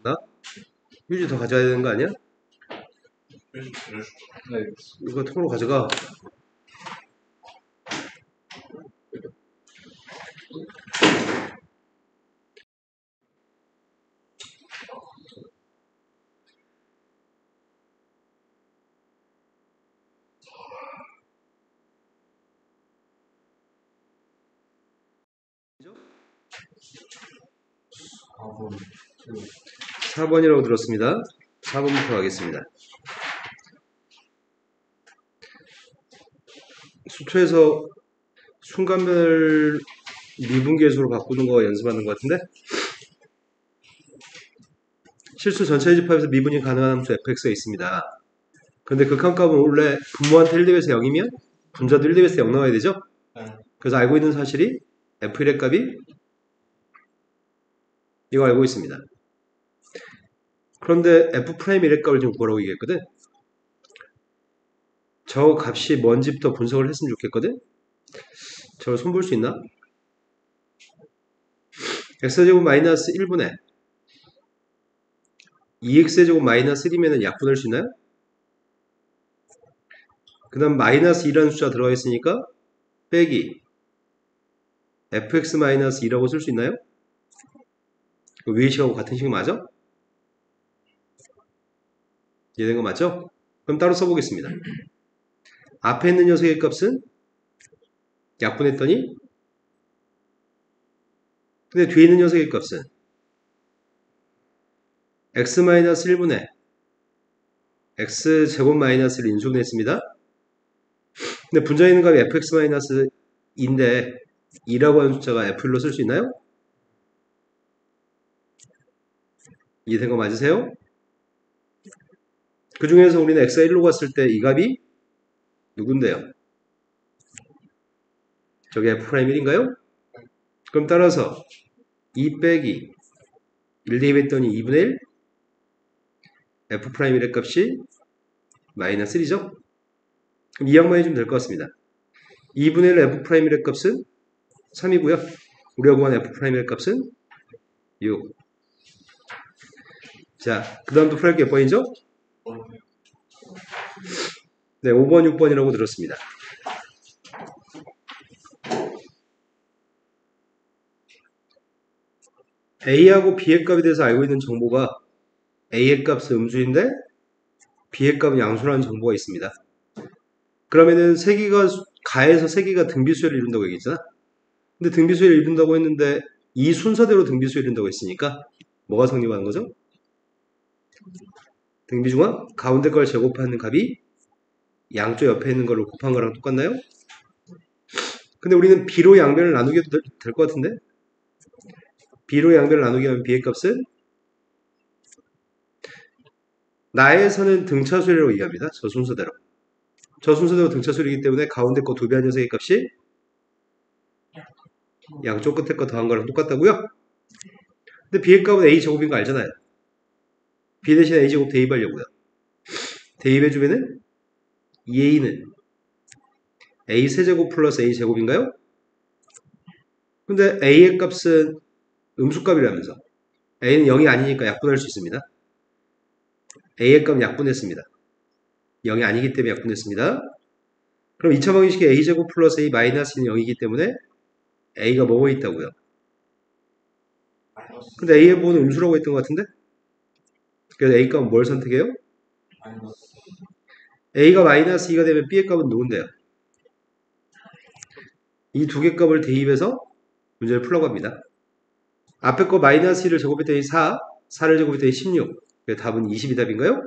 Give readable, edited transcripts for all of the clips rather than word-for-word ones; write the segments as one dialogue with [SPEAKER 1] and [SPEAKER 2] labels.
[SPEAKER 1] 나? 휴지 더 가져야 되는 거 아니야?
[SPEAKER 2] 네.
[SPEAKER 1] 이거 통으로 가져가.
[SPEAKER 2] 아, 뭐,
[SPEAKER 1] 4번이라고 들었습니다. 4번부터 가겠습니다. 수초에서 순간별 미분계수로 바꾸는 거 연습하는 것 같은데? 실수 전체 집합에서 미분이 가능한 함수 fx가 있습니다. 그런데 극한값은 원래 분모한테 1대1에서 0이면 분자도 1대1에서 0 나와야 되죠? 그래서 알고 있는 사실이 f1의 값이 이거 알고 있습니다. 그런데 f'1의 값을 지금 구하라고 얘기했거든? 저 값이 뭔지부터 분석을 했으면 좋겠거든? 저걸 손볼 수 있나? x제곱 마이너스 1분의 2x제곱 마이너스 1이면 약분할 수 있나요? 그 다음 마이너스 2라는 숫자 들어가 있으니까 빼기 fx 마이너스 2라고 쓸 수 있나요? 위의 식하고 같은 식 맞아? 이해된 거 맞죠? 그럼 따로 써보겠습니다. 앞에 있는 녀석의 값은 약분했더니 근데 뒤에 있는 녀석의 값은 x-1분의 x제곱 마이너스를 인수분했습니다. 근데 분자에 있는 값이 fx-2인데 2라고 하는 숫자가 f로 쓸 수 있나요? 이해된 거 맞으세요? 그 중에서 우리는 x가 1로 갔을 때 이 값이 누군데요? 저게 f'1인가요? 그럼 따라서 2 빼기 1 대입했더니 2분의 1 f'1의 값이 마이너스 1이죠? 그럼 이 양만 해주면 될 것 같습니다. 2분의 1 f'1의 값은 3이고요. 우리가 구한 f'1의 값은 6. 자, 그 다음도 풀할 게 몇 번이죠? 네, 5번, 6번이라고 들었습니다. A하고 B의 값에 대해서 알고 있는 정보가 A의 값은 음수인데 B의 값은 양수라는 정보가 있습니다. 그러면은 세기가 가에서 세기가 등비수열을 이룬다고 얘기했잖아. 근데 등비수열을 이룬다고 했는데 이 순서대로 등비수열을 이룬다고 했으니까 뭐가 성립하는 거죠? 등비중앙 가운데 걸 제곱하는 값이 양쪽 옆에 있는 걸로 곱한 거랑 똑같나요? 근데 우리는 B로 양변을 나누게 해도 될 것 같은데? B로 양변을 나누게 하면 B의 값은 나에서는 등차수열이라고 얘기합니다. 저 순서대로. 저 순서대로 등차수열이기 때문에 가운데 거 두 배 한 녀석의 값이 양쪽 끝에 거 더한 거랑 똑같다고요? 근데 B의 값은 A제곱인 거 알잖아요. B 대신 A제곱 대입하려고요. 대입해주면은 2A는 A 세제곱 플러스 A 제곱인가요? 근데 A의 값은 음수값이라면서 A는 0이 아니니까 약분할 수 있습니다. A의 값은 약분했습니다. 0이 아니기 때문에 약분했습니다. 그럼 2차 방정식에 A제곱 플러스 A 마이너스는 0이기 때문에 A가 뭐뭐 있다고요? 근데 A의 부호는 음수라고 했던 것 같은데? 그래서 A 값은 뭘 선택해요? A가 마이너스 2가 되면 B의 값은 누군데요? 이 두 개 값을 대입해서 문제를 풀라고 합니다. 앞에 거 마이너스 1을 제곱했더니 4, 4를 제곱했더니 16. 답은 20이 답인가요?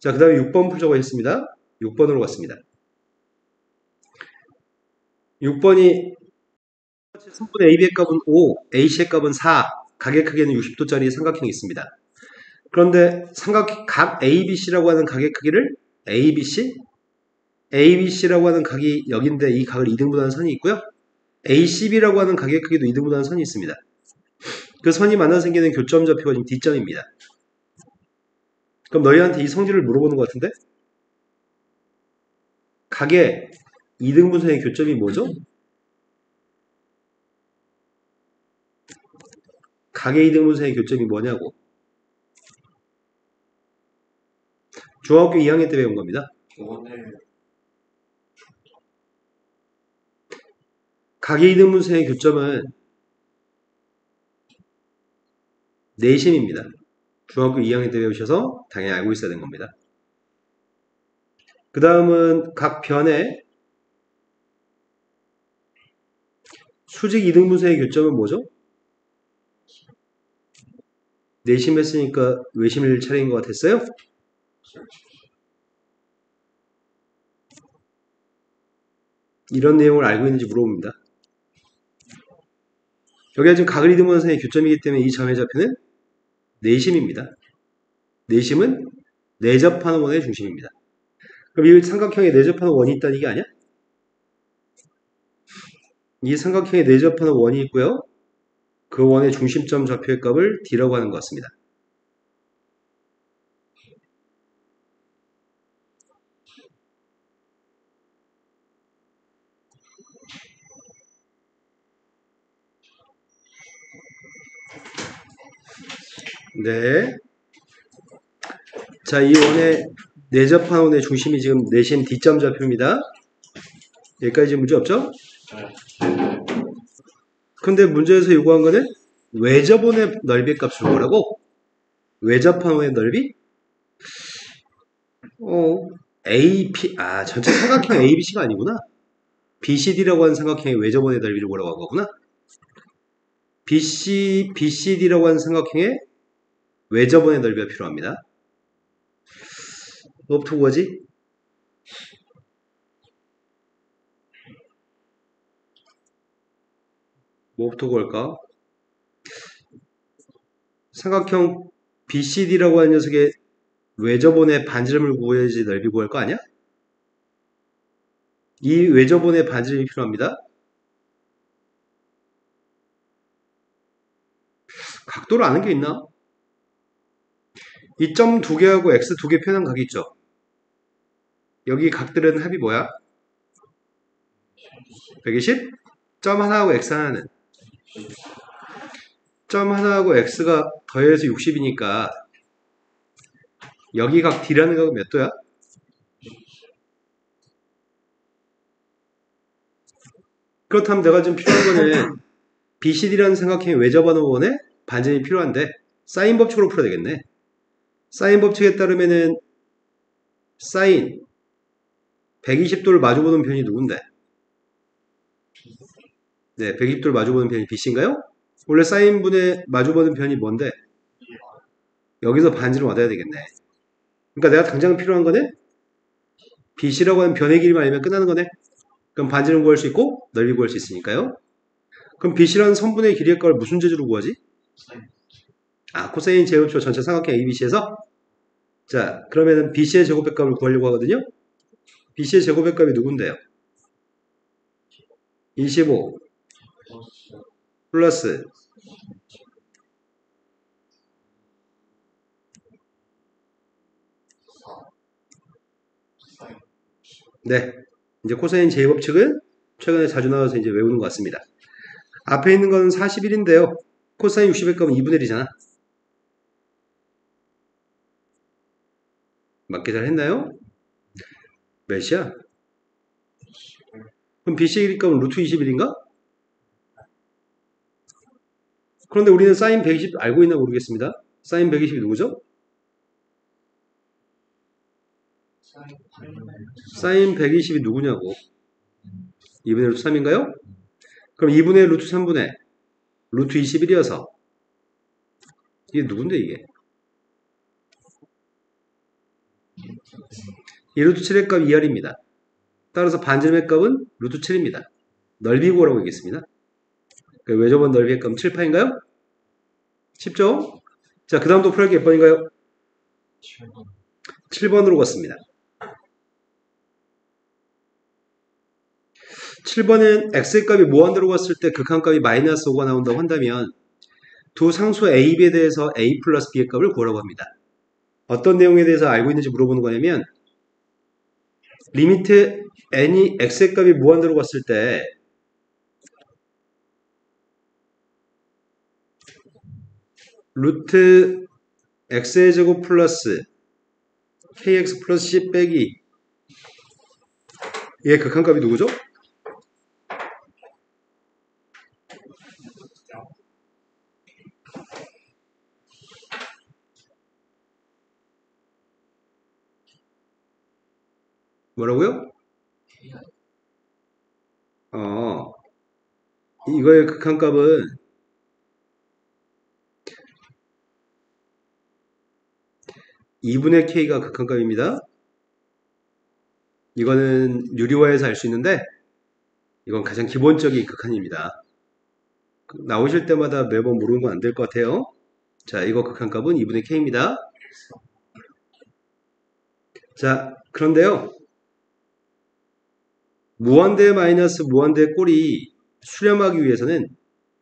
[SPEAKER 1] 자, 그 다음에 6번 풀자고 했습니다. 6번으로 갔습니다. 6번이 3분의 AB의 값은 5, AC의 값은 4, 각의 크기는 60도짜리 삼각형이 있습니다. 그런데 각 ABC라고 하는 각의 크기를 ABC, ABC라고 하는 각이 여기인데 이 각을 2등분하는 선이 있고요. ACB라고 하는 각의 크기도 2등분하는 선이 있습니다. 그 선이 만나 생기는 교점 좌표가 지금 D점입니다. 그럼 너희한테 이 성질을 물어보는 것 같은데? 각의 2등분선의 교점이 뭐죠? 각의 이등분선의 교점이 뭐냐고. 중학교 2학년 때 배운 겁니다. 각의 이등분선의 교점은 내심입니다. 중학교 2학년 때 배우셔서 당연히 알고 있어야 되는 겁니다. 그 다음은 각 변의 수직 이등분선의 교점은 뭐죠? 내심 했으니까 외심일 차례인 것 같았어요? 이런 내용을 알고 있는지 물어봅니다. 여기가 지금 각을 이등분선의 교점이기 때문에 이 점의 좌표는 내심입니다. 내심은 내접하는 원의 중심입니다. 그럼 이 삼각형에 내접하는 원이 있다는 얘기 아니야? 이 삼각형에 내접하는 원이 있고요. 그 원의 중심점 좌표의 값을 D라고 하는 것 같습니다. 네. 자, 이 원의 내접한 원의 중심이 지금 내심 D점 좌표입니다. 여기까지 문제 없죠? 근데 문제에서 요구한 거는 외접원의 넓이 값을 구하라고? 외접한 원의 넓이? AP, 전체 삼각형 ABC가 아니구나. BCD라고 하는 삼각형의 외접원의 넓이를 구하라고 한 거구나. BCD라고 하는 삼각형의 외접원의 넓이가 필요합니다. 뭐부터 구하지? 뭐부터 구할까? 삼각형 BCD라고 하는 녀석의 외접원의 반지름을 구해야지 넓이 구할 거 아니야? 이 외접원의 반지름이 필요합니다. 각도를 아는 게 있나? 이 점 두 개하고 x 두 개 표현한 각이 있죠? 여기 각들은 합이 뭐야? 120? 점 하나하고 x 하나는? 점 하나하고 x가 더해서 60이니까 여기 각 D라는 각은 몇 도야? 그렇다면 내가 지금 필요한 거는 BCD라는 삼각형의 외접하는 원의 반지름이 필요한데 사인 법칙으로 풀어야 되겠네. 사인 법칙에 따르면은 사인 120도를 마주보는 변이 누군데? 네, 120도를 마주보는 변이 BC인가요? 원래 사인분의 마주보는 변이 뭔데? 여기서 반지름 얻어야 되겠네. 그러니까 내가 당장 필요한 거는 BC라고 하는 변의 길이만 알면 끝나는 거네. 그럼 반지름 구할 수 있고 넓이 구할 수 있으니까요. 그럼 BC라는 선분의 길이의 값을 무슨 재주로 구하지? 코사인 제곱표 전체 삼각형 ABC에서 자, 그러면은 BC의 제곱의 값을 구하려고 하거든요. BC의 제곱의 값이 누군데요? 25 플러스 네, 이제 코사인 제곱칙은 최근에 자주 나와서 이제 외우는 것 같습니다. 앞에 있는 거는 41인데요. 코사인 60의 값은 2분의 1이잖아. 맞게 잘 했나요? 몇이야? 그럼 BC의 길이 값은 루트 21인가? 그런데 우리는 사인 120 알고 있나 모르겠습니다. 사인 120이 누구죠? 사인 120이 누구냐고. 2분의 루트 3인가요? 그럼 2분의 루트 3분의 루트 21이어서 이게 누군데 이게? 이 루트 7의 값 2R입니다. 따라서 반지름의 값은 루트 7입니다. 넓이 구하라고 하겠습니다. 외접원 넓이의 값은 7파인가요? 쉽죠? 자, 그 다음 또 풀할 게 몇 번인가요? 7번으로 갔습니다. 7번은 x의 값이 무한대로 갔을 때 극한값이 마이너스 5가 나온다고 한다면 두 상수 a, b에 대해서 a 플러스 b의 값을 구하라고 합니다. 어떤 내용에 대해서 알고 있는지 물어보는 거냐면 리미트 n이 x의 값이 무한대로 갔을 때 루트 x의 제곱 플러스 kx 플러스 c 빼기 얘의 극한값이 누구죠? 뭐라고요? 이거의 극한값은 2분의 k가 극한값입니다. 이거는 유리화에서 알 수 있는데 이건 가장 기본적인 극한입니다. 나오실 때마다 매번 모르는 건 안 될 것 같아요. 자, 이거 극한값은 2분의 k입니다. 자, 그런데요. 무한대 마이너스 무한대 꼴이 수렴하기 위해서는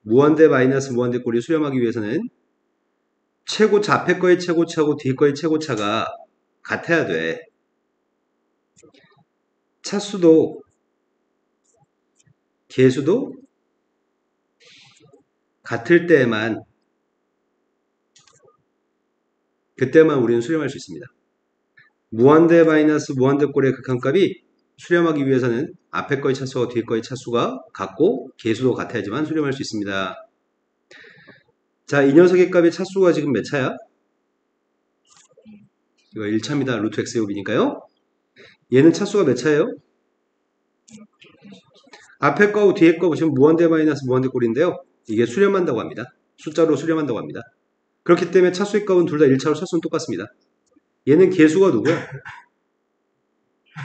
[SPEAKER 1] 무한대 마이너스 무한대 꼴이 수렴하기 위해서는 최고 앞에 거의 최고차고 뒤에 거의 최고차가 같아야 돼. 차수도 개수도 같을 때만 그때만 우리는 수렴할 수 있습니다. 무한대 마이너스 무한대 꼴의 극한값이 수렴하기 위해서는 앞에 거의 차수와 뒤에 거의 차수가 같고 개수도 같아야지만 수렴할 수 있습니다. 자, 이 녀석의 값의 차수가 지금 몇 차야? 이거 1차입니다. 루트 x제곱이니까요. 얘는 차수가 몇 차예요? 앞에 거하고 뒤에 거 보시면 무한대 마이너스 무한대 꼴인데요. 이게 수렴한다고 합니다. 숫자로 수렴한다고 합니다. 그렇기 때문에 차수의 값은 둘 다 1차로 차수는 똑같습니다. 얘는 개수가 누구야?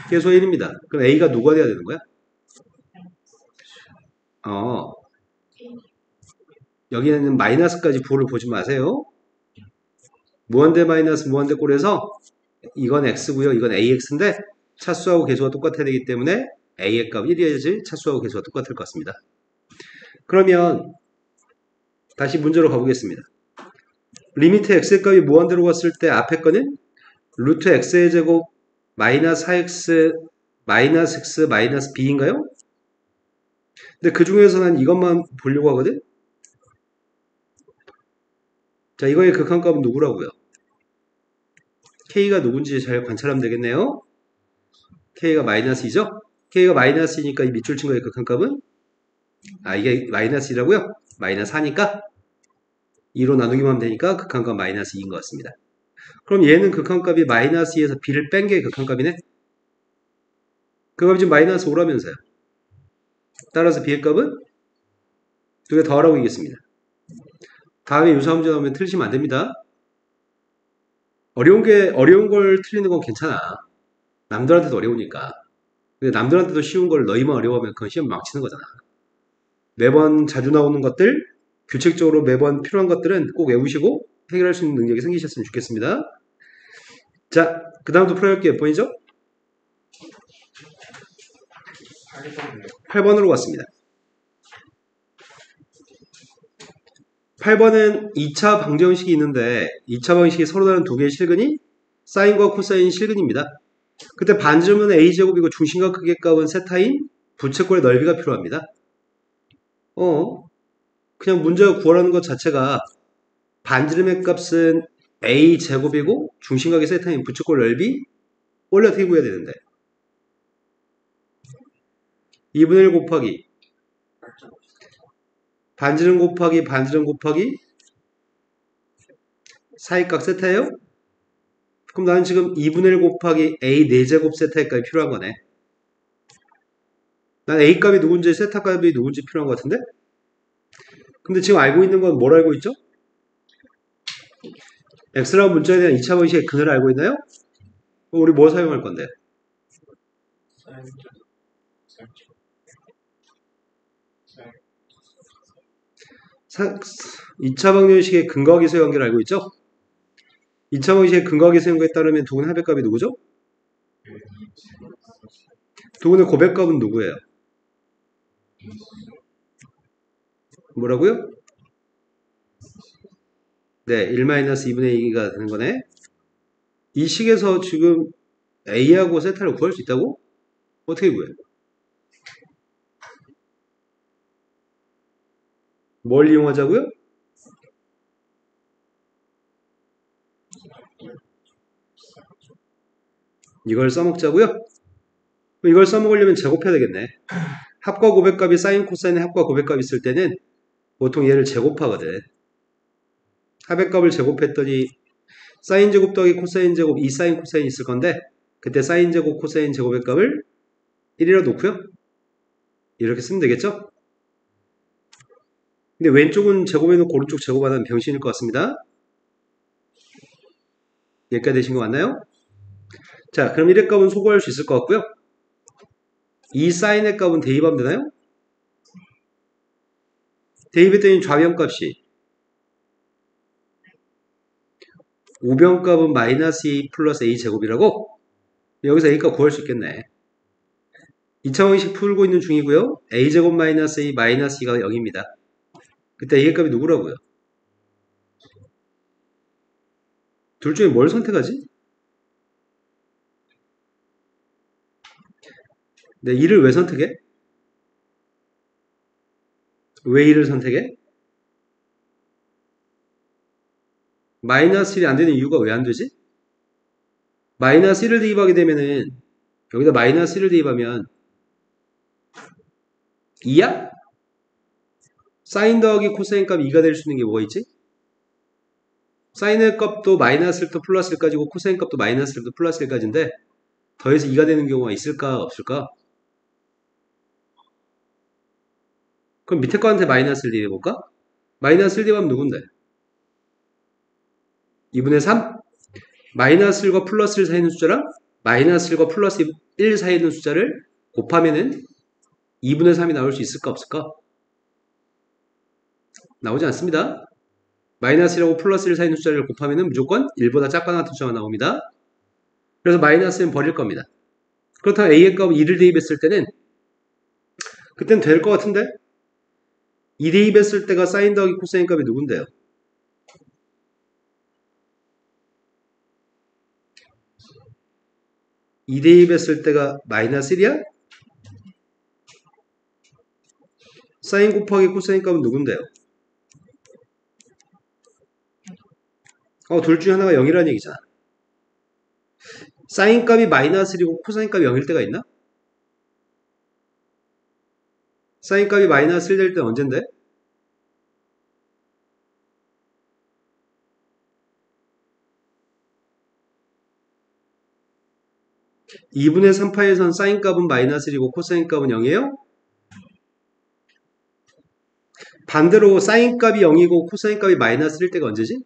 [SPEAKER 1] 개수가 1입니다. 그럼 A가 누가 돼야 되는 거야? 여기는 마이너스까지 부호를 보지 마세요. 무한대 마이너스 무한대 꼴에서 이건 x고요. 이건 ax인데 차수하고 개수가 똑같아야 되기 때문에 a의 값 1이어야지 차수하고 개수가 똑같을 것 같습니다. 그러면 다시 문제로 가보겠습니다. 리미트 x의 값이 무한대로 갔을 때 앞에 거는 루트 x의 제곱 마이너스 4x 마이너스 x 마이너스 b인가요? 근데 그 중에서 난 이것만 보려고 하거든? 자, 이거의 극한값은 누구라고요? k가 누군지 잘 관찰하면 되겠네요. k가 마이너스이죠? k가 마이너스이니까 이 밑줄 친거의 극한값은 이게 마이너스이라고요? 마이너스 4니까 2로 나누기만 하면 되니까 극한값 마이너스 2인 것 같습니다. 그럼 얘는 극한값이 마이너스 2에서 b를 뺀 게 극한값이네? 그 값이 지금 마이너스 5라면서요. 따라서 b의 값은 두 개 더하라고 이겠습니다. 다음에 유사 문제 나오면 틀리시면 안 됩니다. 어려운 걸 틀리는 건 괜찮아. 남들한테도 어려우니까. 근데 남들한테도 쉬운 걸 너희만 어려워하면 그건 시험 망치는 거잖아. 매번 자주 나오는 것들, 규칙적으로 매번 필요한 것들은 꼭 외우시고 해결할 수 있는 능력이 생기셨으면 좋겠습니다. 자, 그 다음부터 풀어볼게요. 몇 번이죠? 8번으로 갔습니다. 8번은 2차 방정식이 있는데 2차 방정식이 서로 다른 두 개의 실근이 사인과 코사인 실근입니다. 그때 반지름은 a제곱이고 중심과 크기의 값은 세타인 부채꼴의 넓이가 필요합니다. 그냥 문제가 구하라는 것 자체가 반지름의 값은 a제곱이고 중심각의 세타인 부채꼴 넓이 원래 어떻게 구해야 되는데 2분의 1 곱하기 반지름 곱하기 반지름 곱하기 사이각 세타예요? 그럼 나는 지금 2분의 1 곱하기 a 4제곱 세타의 값이 필요한 거네. 난 a 값이 누군지 세타 값이 누군지 필요한 것 같은데? 근데 지금 알고 있는 건 뭘 알고 있죠? x라는 문자에 대한 2차 방식의 근을 알고 있나요? 그럼 우리 뭐 사용할 건데? 2차 방정식의 근과 기수 관계를 알고 있죠? 2차 방정식의 근과 기수 관계에 따르면 두근의 합의값이 누구죠? 두근의 고백값은 누구예요? 뭐라고요? 네, 1-2분의 2가 되는 거네. 이 식에서 지금 A하고 세타를 구할 수 있다고? 어떻게 구해? 뭘 이용하자고요? 이걸 써먹자고요? 이걸 써먹으려면 제곱해야 되겠네. 합과 고백값이 사인 코사인의 합과 고백값이 있을 때는 보통 얘를 제곱하거든. 합의값을 제곱했더니 사인 제곱 더하기 코사인 제곱 2 사인 코사인 있을 건데 그때 사인 제곱 코사인 제곱의 값을 1이라 놓고요. 이렇게 쓰면 되겠죠? 근데 왼쪽은 제곱해놓고 오른쪽 제곱하는 병신일 것 같습니다. 여기까지 되신 거 맞나요? 자, 그럼 1의 값은 소거할 수 있을 것 같고요. 2 사인의 값은 대입하면 되나요? 대입했더니 좌변값이 우변값은 마이너스 2 플러스 a 제곱이라고? 여기서 a값 구할 수 있겠네. 2차 방식 풀고 있는 중이고요. a제곱 마이너스 a 마이너스 2가 0입니다. 그때 a의 값이 누구라고요? 둘 중에 뭘 선택하지? 네, 2를 왜 선택해? 왜 2를 선택해? 마이너스 1이 안 되는 이유가 왜 안 되지? 마이너스 1을 대입하게 되면은 여기다 마이너스 1을 대입하면 2야? 사인 더하기 코사인 값 2가 될 수 있는 게 뭐가 있지? 사인의 값도 마이너스 1부터 플러스 1까지고 코사인 값도 마이너스 1부터 플러스 1까지인데 더해서 2가 되는 경우가 있을까 없을까? 그럼 밑에 거한테 마이너스 1 대입해볼까? 마이너스 1 대입하면 누군데? 2분의 3? 마이너스 1과 플러스 1 사이에 있는 숫자랑 마이너스 1과 플러스 1 사이에 있는 숫자를 곱하면은 2분의 3이 나올 수 있을까 없을까? 나오지 않습니다. 마이너스 1하고 플러스 1 사이에 있는 숫자를 곱하면은 무조건 1보다 작거나 같은 숫자가 나옵니다. 그래서 마이너스는 버릴 겁니다. 그렇다면 a의 값 2를 대입했을 때는 그때는 될 것 같은데 2 대입했을 때가 사인 더하기 코사인 값이 누군데요? 이 대입했을 때가 마이너스 1이야? 사인 곱하기 코사인 값은 누군데요? 둘 중에 하나가 0이라는 얘기잖아. 사인 값이 마이너스 1이고 코사인 값이 0일 때가 있나? 사인 값이 마이너스 1 될 때는 언젠데? (2분의 3파에선) 사인 값은 마이너스 1이고 코사인 값은 0이에요? 반대로 사인 값이 0이고 코사인 값이 마이너스 1일 때가 언제지?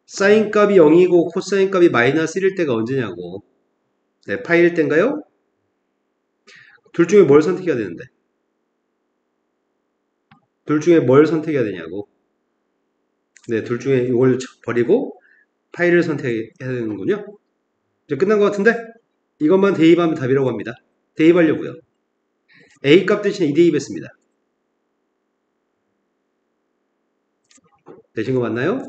[SPEAKER 1] 사인 값이 0이고 코사인 값이 마이너스 1일 때가 언제냐고. 네, 파일 때인가요? 둘 중에 뭘 선택해야 되는데? 둘 중에 뭘 선택해야 되냐고. 네, 둘 중에 이걸 버리고 파일을 선택해야 되는군요. 이제 끝난 것 같은데 이것만 대입하면 답이라고 합니다. 대입하려고요. a 값 대신에 2 대입했습니다. 되신 거 맞나요?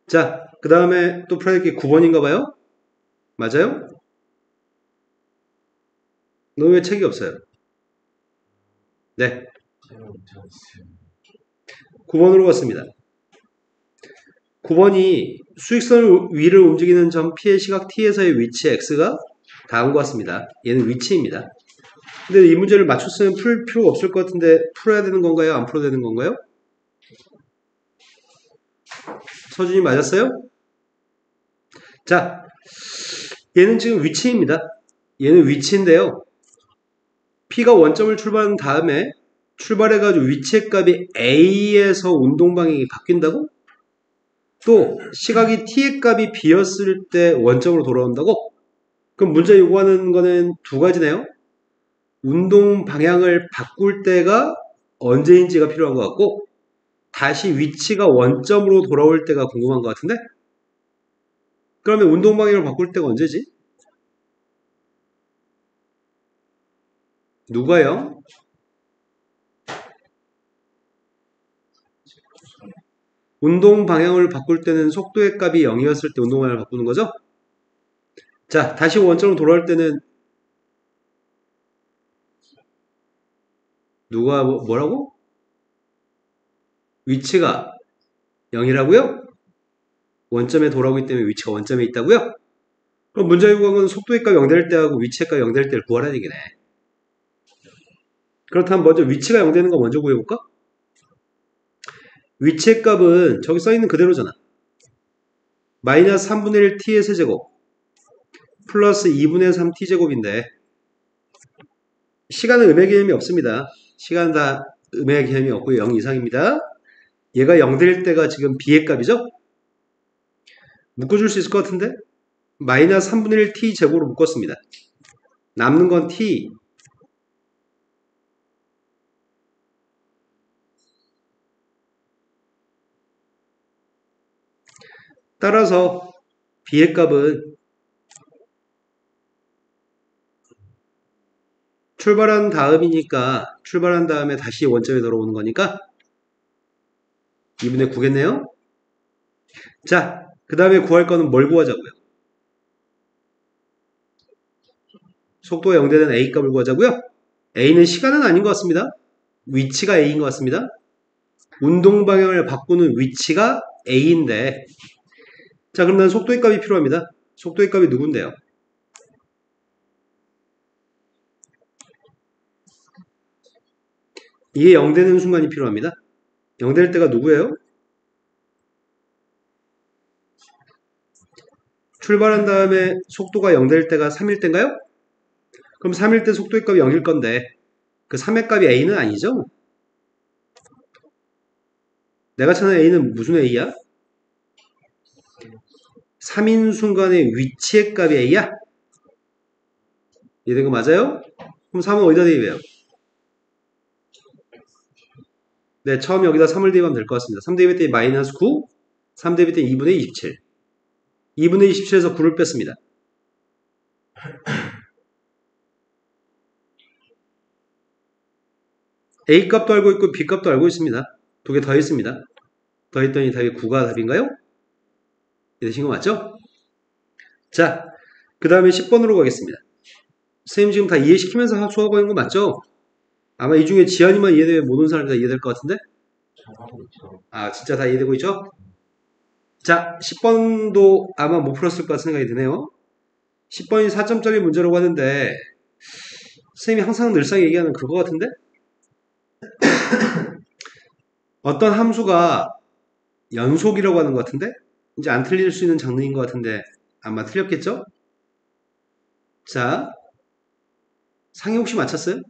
[SPEAKER 1] 자, 그 다음에 또 풀어야 될 게 9번인가 봐요? 맞아요? 너 왜 책이 없어요? 네. 9번으로 갔습니다. 9번이 수익선 위를 움직이는 점 P의 시각 T에서의 위치 X가 다음과 같습니다. 얘는 위치입니다. 근데 이 문제를 맞췄으면 풀 필요가 없을 것 같은데 풀어야 되는 건가요? 안 풀어야 되는 건가요? 서준이 맞았어요? 자, 얘는 지금 위치입니다. 얘는 위치인데요. P가 원점을 출발한 다음에 출발해가지고 위치의 값이 A에서 운동 방향이 바뀐다고? 또 시각이 T의 값이 B였을 때 원점으로 돌아온다고? 그럼 문제 요구하는 거는 두 가지네요. 운동 방향을 바꿀 때가 언제인지가 필요한 것 같고 다시 위치가 원점으로 돌아올 때가 궁금한 것 같은데? 그러면 운동 방향을 바꿀 때가 언제지? 누가요? 운동 방향을 바꿀 때는 속도의 값이 0이었을 때 운동 방향을 바꾸는 거죠? 자, 다시 원점으로 돌아올 때는 누가 뭐라고? 위치가 0이라고요? 원점에 돌아오기 때문에 위치가 원점에 있다고요? 그럼 문제 요구한 속도의 값 0 될 때하고 위치의 값 0 될 때를 구하라는 얘기네. 그렇다면 먼저 위치가 0 되는 거 먼저 구해볼까? 위치의 값은 저기 써있는 그대로잖아. 마이너스 3분의 1 t의 세제곱 플러스 2분의 3 t제곱인데 시간은 음의 개념이 없습니다. 시간은 다 음의 개념이 없고요. 0 이상입니다. 얘가 0 될 때가 지금 b의 값이죠? 묶어줄 수 있을 것 같은데? 마이너스 3분의 1 t제곱으로 묶었습니다. 남는 건 t. 따라서 b의 값은 출발한 다음이니까 출발한 다음에 다시 원점에 돌아오는 거니까 2분의 9겠네요. 자, 그 다음에 구할 거는 뭘 구하자고요? 속도가 0 되는 a 값을 구하자고요. a는 시간은 아닌 것 같습니다. 위치가 a인 것 같습니다. 운동 방향을 바꾸는 위치가 a인데 자, 그럼 난 속도의 값이 필요합니다. 속도의 값이 누군데요? 이게 0 되는 순간이 필요합니다. 0 될 때가 누구예요? 출발한 다음에 속도가 0 될 때가 3일 때인가요? 그럼 3일 때 속도의 값이 0일 건데 그 3의 값이 a는 아니죠? 내가 찾는 a는 무슨 a야? 3인 순간의 위치의 값이 a야? 이해된 거 맞아요? 그럼 3은 어디다 대입해요? 네, 처음 여기다 3을 대입하면 될 것 같습니다. 3 대입했더니 마이너스 9, 3 대입했더니 2분의 27. 2분의 27에서 9를 뺐습니다. A 값도 알고 있고 B 값도 알고 있습니다. 두 개 더했습니다. 더했더니 답이 9가 답인가요? 이해되신 거 맞죠? 자, 그 다음에 10번으로 가겠습니다. 선생님 지금 다 이해시키면서 수업하고 있는 거 맞죠? 아마 이 중에 지한이만 이해되면 모든 사람이 다 이해될 것 같은데? 아, 진짜 다 이해되고 있죠? 자, 10번도 아마 못 풀었을 것 같은 생각이 드네요. 10번이 4점짜리 문제라고 하는데 선생님이 항상 늘상 얘기하는 그거 같은데? 어떤 함수가 연속이라고 하는 것 같은데? 이제 안 틀릴 수 있는 장르인 것 같은데 아마 틀렸겠죠? 자, 상희 혹시 맞췄어요?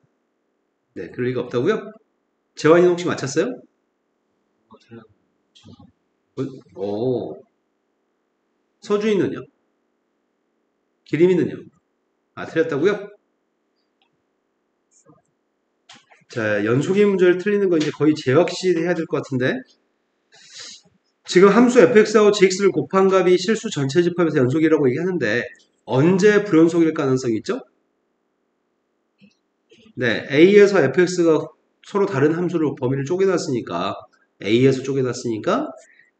[SPEAKER 1] 네, 그럴 리가 없다고요? 재환이는 혹시 맞췄어요? 오. 서주인은요? 기림이는요? 아, 틀렸다고요? 자, 연속의 문제를 틀리는 거 이제 거의 재확실해야 될 것 같은데 지금 함수 fx하고 gx를 곱한 값이 실수 전체 집합에서 연속이라고 얘기하는데 언제 불연속일 가능성이 있죠? 네, a에서 fx가 서로 다른 함수로 범위를 쪼개놨으니까 a에서 쪼개놨으니까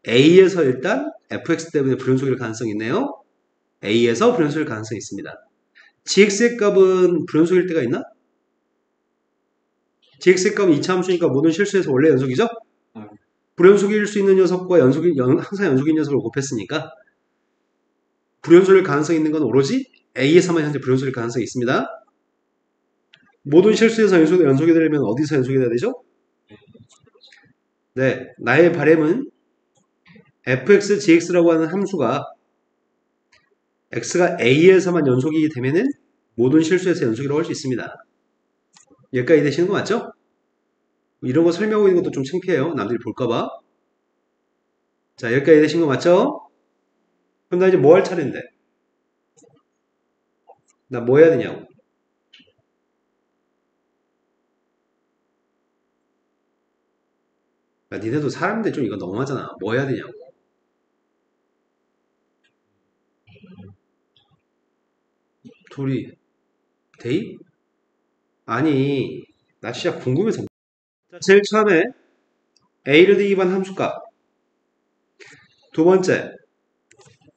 [SPEAKER 1] a에서 일단 fx 때문에 불연속일 가능성이 있네요. a에서 불연속일 가능성이 있습니다. gx의 값은 불연속일 때가 있나? gx의 값은 2차 함수니까 모든 실수에서 원래 연속이죠? 불연속일 수 있는 녀석과 항상 연속인 녀석을 곱했으니까 불연속일 가능성이 있는 건 오로지 a에서만 현재 불연속일 가능성이 있습니다. 모든 실수에서 연속이 되려면 어디서 연속이 돼야 되죠? 네, 나의 바램은 fx, gx라고 하는 함수가 x가 a에서만 연속이 되면은 모든 실수에서 연속이라고 할 수 있습니다. 여기까지 되시는 거 맞죠? 이런 거 설명하고 있는 것도 좀 창피해요. 남들이 볼까봐. 자, 여기까지 되신 거 맞죠? 그럼 나 이제 뭐 할 차례인데? 나 뭐 해야 되냐고. 야, 니네도 사람인데 좀 이거 너무하잖아. 뭐 해야 되냐고. 둘이 데이? 아니, 나 진짜 궁금해서. 자, 제일 처음에 a를 대입한 함수값. 두 번째,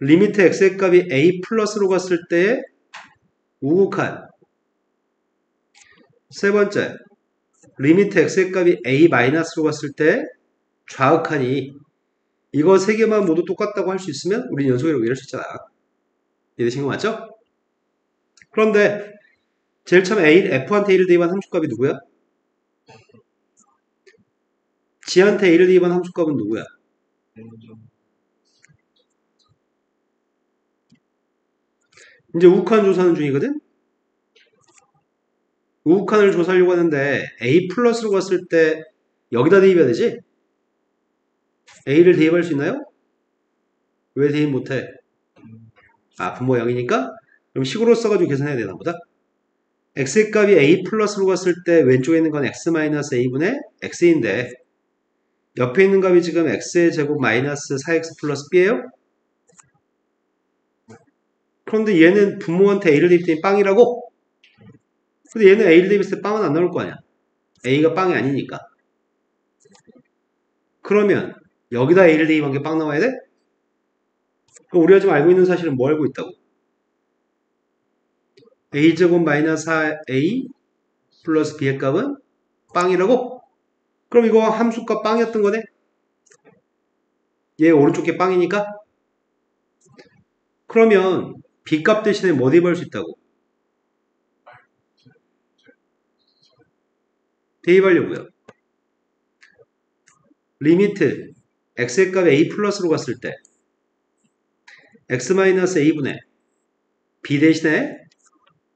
[SPEAKER 1] 리미트 x의 값이 a 플러스로 갔을 때의 우극한. 세 번째, 리미트 x의 값이 a 마이너스로 갔을 때 좌극한이 이거 세 개만 모두 똑같다고 할 수 있으면 우리는 연속이라고 이럴 수 있잖아. 이해되신 거 맞죠? 그런데 제일 처음에 F한테 A를 대입한 함수값이 누구야? G한테 A를 대입한 함수값은 누구야? 이제 우욱한 조사하는 중이거든? 우욱한을 조사하려고 하는데 A 플러스로 갔을 때 여기다 대입해야 되지? A를 대입할 수 있나요? 왜 대입 못해? 아, 분모 0이니까? 그럼 식으로 써가지고 계산해야 되나 보다. x의 값이 a 플러스로 갔을 때 왼쪽에 있는 건 x 마이너스 a분의 x인데 옆에 있는 값이 지금 x의 제곱 마이너스 4x 플러스 b예요? 그런데 얘는 분모한테 a를 대입했더니 빵이라고? 근데 얘는 a를 대입했을 때 빵은 안 나올 거 아니야. a가 빵이 아니니까. 그러면 여기다 a를 대입한 게 빵 나와야 돼? 그럼 우리가 지금 알고 있는 사실은 뭐 알고 있다고? a제곱 마이너스 4a 플러스 b의 값은 빵이라고? 그럼 이거 함수값 빵이었던 거네? 얘 오른쪽 게 빵이니까? 그러면 b값 대신에 뭐 대입할 수 있다고? 대입하려고요. 리미트 x의 값이 a 플러스로 갔을 때 x 마이너스 a분의 b 대신에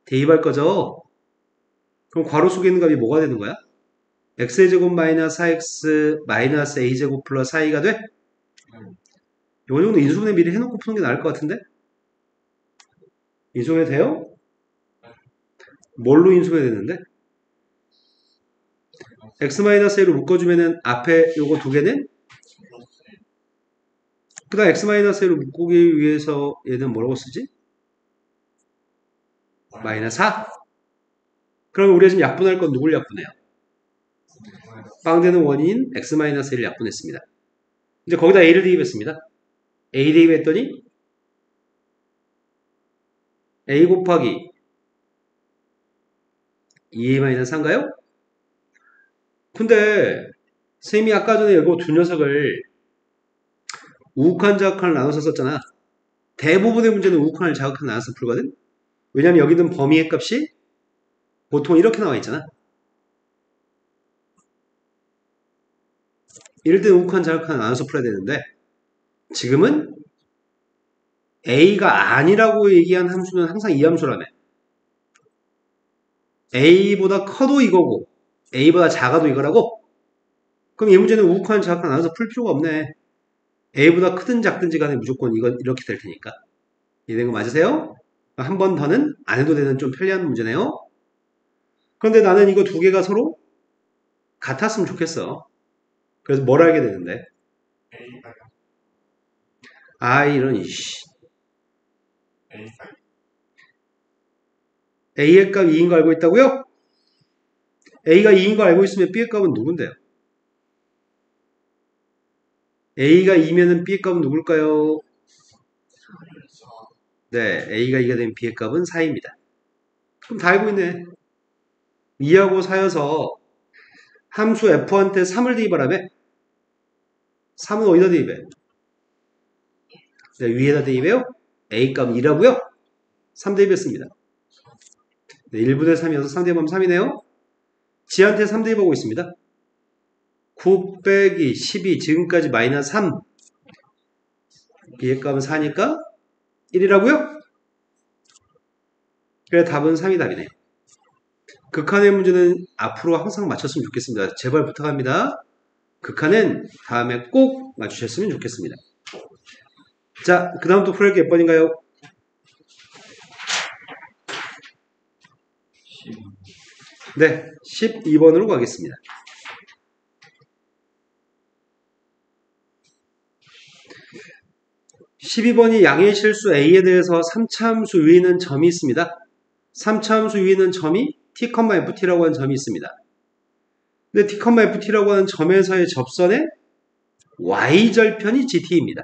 [SPEAKER 1] 대입할 거죠. 그럼 괄호 속에 있는 값이 뭐가 되는 거야? x의 제곱 마이너스 4x 마이너스 a제곱 플러스 4a가 돼? 요 정도 인수분해 미리 해놓고 푸는 게 나을 것 같은데? 인수분해 돼요? 뭘로 인수분해 되는데? x-a로 묶어주면은 앞에 요거 두 개는? 그 다음 x-a로 묶기 위해서 얘는 뭐라고 쓰지? 마이너스 4? 그럼 우리가 지금 약분할 건 누굴 약분해요? 빵되는 원인 x-1을 약분했습니다. 이제 거기다 a를 대입했습니다. a 대입했더니 a 곱하기 2a-3인가요? 근데 쌤이 아까 전에 이거 두 녀석을 우욱한 자극한을 나눠서 썼잖아. 대부분의 문제는 우욱한을 자극한 나눠서 풀거든? 왜냐면 여기는 범위의 값이 보통 이렇게 나와 있잖아. 이럴 때는 우욱한 자극한을 나눠서 풀어야 되는데 지금은 a가 아니라고 얘기한 함수는 항상 이 함수라며. a보다 커도 이거고 a보다 작아도 이거라고? 그럼 이 문제는 우욱한 자극한 나눠서 풀 필요가 없네. a보다 크든 작든지 간에 무조건 이건 이렇게 될 테니까. 이해된 거 맞으세요? 한 번 더는 안 해도 되는 좀 편리한 문제네요. 그런데 나는 이거 두 개가 서로 같았으면 좋겠어. 그래서 뭘 알게 되는데? 아, 이런, 이씨. A의 값 2인 거 알고 있다고요? A가 2인 거 알고 있으면 B의 값은 누군데요? A가 2면은 B의 값은 누굴까요? 네, A가 2가 되면 B의 값은 4입니다. 그럼 다 알고 있네. 2하고 4여서 함수 F한테 3을 대입하라며? 3은 어디다 대입해? 네, 위에다 대입해요? A 값 2라고요? 3 대입했습니다. 네, 1분의 3이어서 3 대입하면 3이네요. G한테 3 대입하고 있습니다. 9 빼기 12 지금까지 마이너스 3 B의 값은 4니까 1이라고요? 그래 답은 3이 답이네요. 극한의 문제는 앞으로 항상 맞췄으면 좋겠습니다. 제발 부탁합니다. 극한은 다음에 꼭 맞추셨으면 좋겠습니다. 자, 그 다음 또 풀을 게 몇 번인가요? 네, 12번으로 가겠습니다. (12번이) 양의 실수 a에 대해서 3차 함수 위에 있는 점이 있습니다. 3차 함수 위에 있는 점이 t,ft라고 하는 점이 있습니다. 근데 t,ft라고 하는 점에서의 접선의 y절편이 gt입니다.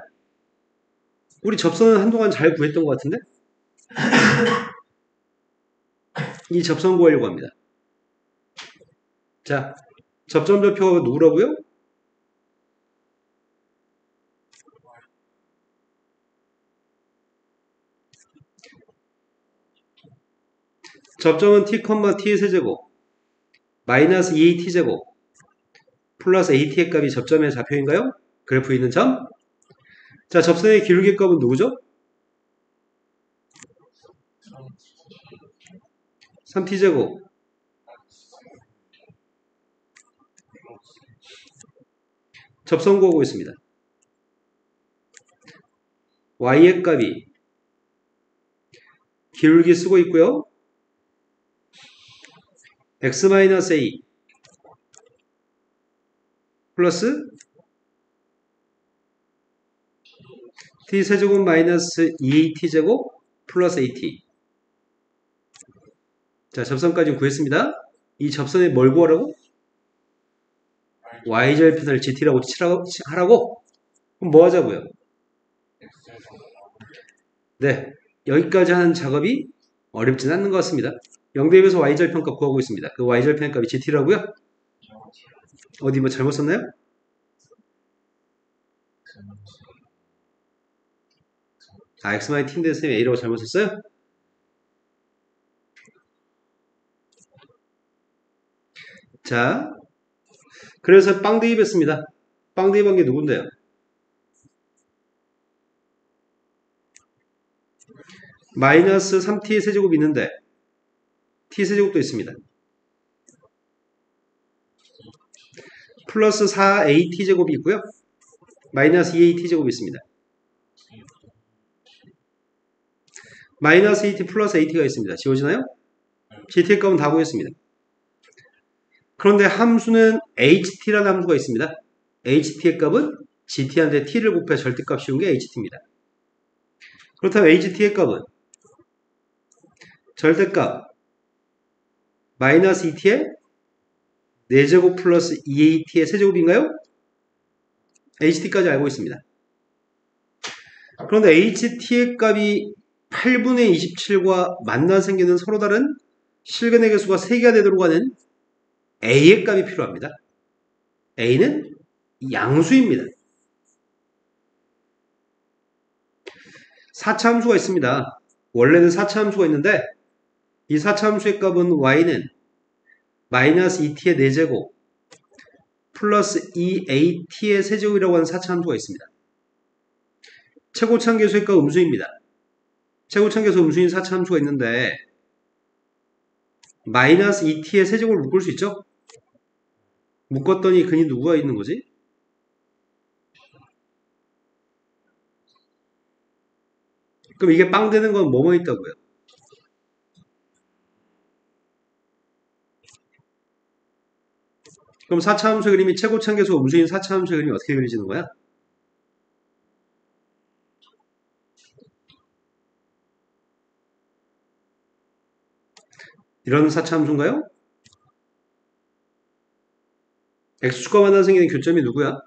[SPEAKER 1] 우리 접선은 한동안 잘 구했던 것 같은데? 이 접선 구하려고 합니다. 자, 접선절표가 누구라고요? 접점은 t, t의 세제곱 마이너스 2at제곱 플러스 at의 값이 접점의 좌표인가요? 그래프에 있는 점. 자, 접선의 기울기 값은 누구죠? 3t제곱 접선 구하고 있습니다. y의 값이 기울기 쓰고 있고요. x-a 플러스 t세제곱 마이너스 2at제곱 플러스 at. 자, 접선까지 구했습니다. 이 접선에 뭘 구하라고? y절편을 gt라고 하라고? 그럼 뭐 하자고요? 네, 여기까지 하는 작업이 어렵진 않는 것 같습니다. 0대입에서 y절편값 구하고 있습니다. 그 y절편값이 gt라고요? 어디 뭐 잘못 썼나요? x-t인데 선생님이 a라고 잘못 썼어요? 자, 그래서 빵 대입했습니다. 빵 대입한 게 누군데요? 마이너스 3t의 세제곱이 있는데 t세제곱도 있습니다. 플러스 4at제곱이 있고요. 마이너스 2at제곱이 있습니다. 마이너스 2t 플러스 at가 있습니다. 지워지나요? gt의 값은 다 구했습니다. 그런데 함수는 ht라는 함수가 있습니다. ht의 값은 gt한테 t를 곱해 절대값 씌운 게 ht입니다. 그렇다면 ht의 값은 절대값 마이너스 2t의 4제곱 플러스 2at의 세제곱인가요? ht까지 알고 있습니다. 그런데 ht의 값이 8분의 27과 만나 생기는 서로 다른 실근의 개수가 3개가 되도록 하는 a의 값이 필요합니다. a는 양수입니다. 4차 함수가 있습니다. 원래는 4차 함수가 있는데 이 4차 함수의 값은 y는 마이너스 2t의 4제곱 플러스 2at의 세제곱이라고 하는 4차 함수가 있습니다. 최고차함계수의 값 음수입니다. 최고차함계수 음수인 4차 함수가 있는데 마이너스 2t의 세제곱을 묶을 수 있죠? 묶었더니 근이 누구가 있는 거지? 그럼 이게 빵 되는 건 뭐뭐 있다고요? 그럼 4차 함수의 그림이 최고차함계수 음수인 4차 함수의 그림이 어떻게 그려지는 거야? 이런 4차 함수인가요? x축과 만나 생기는 교점이 누구야?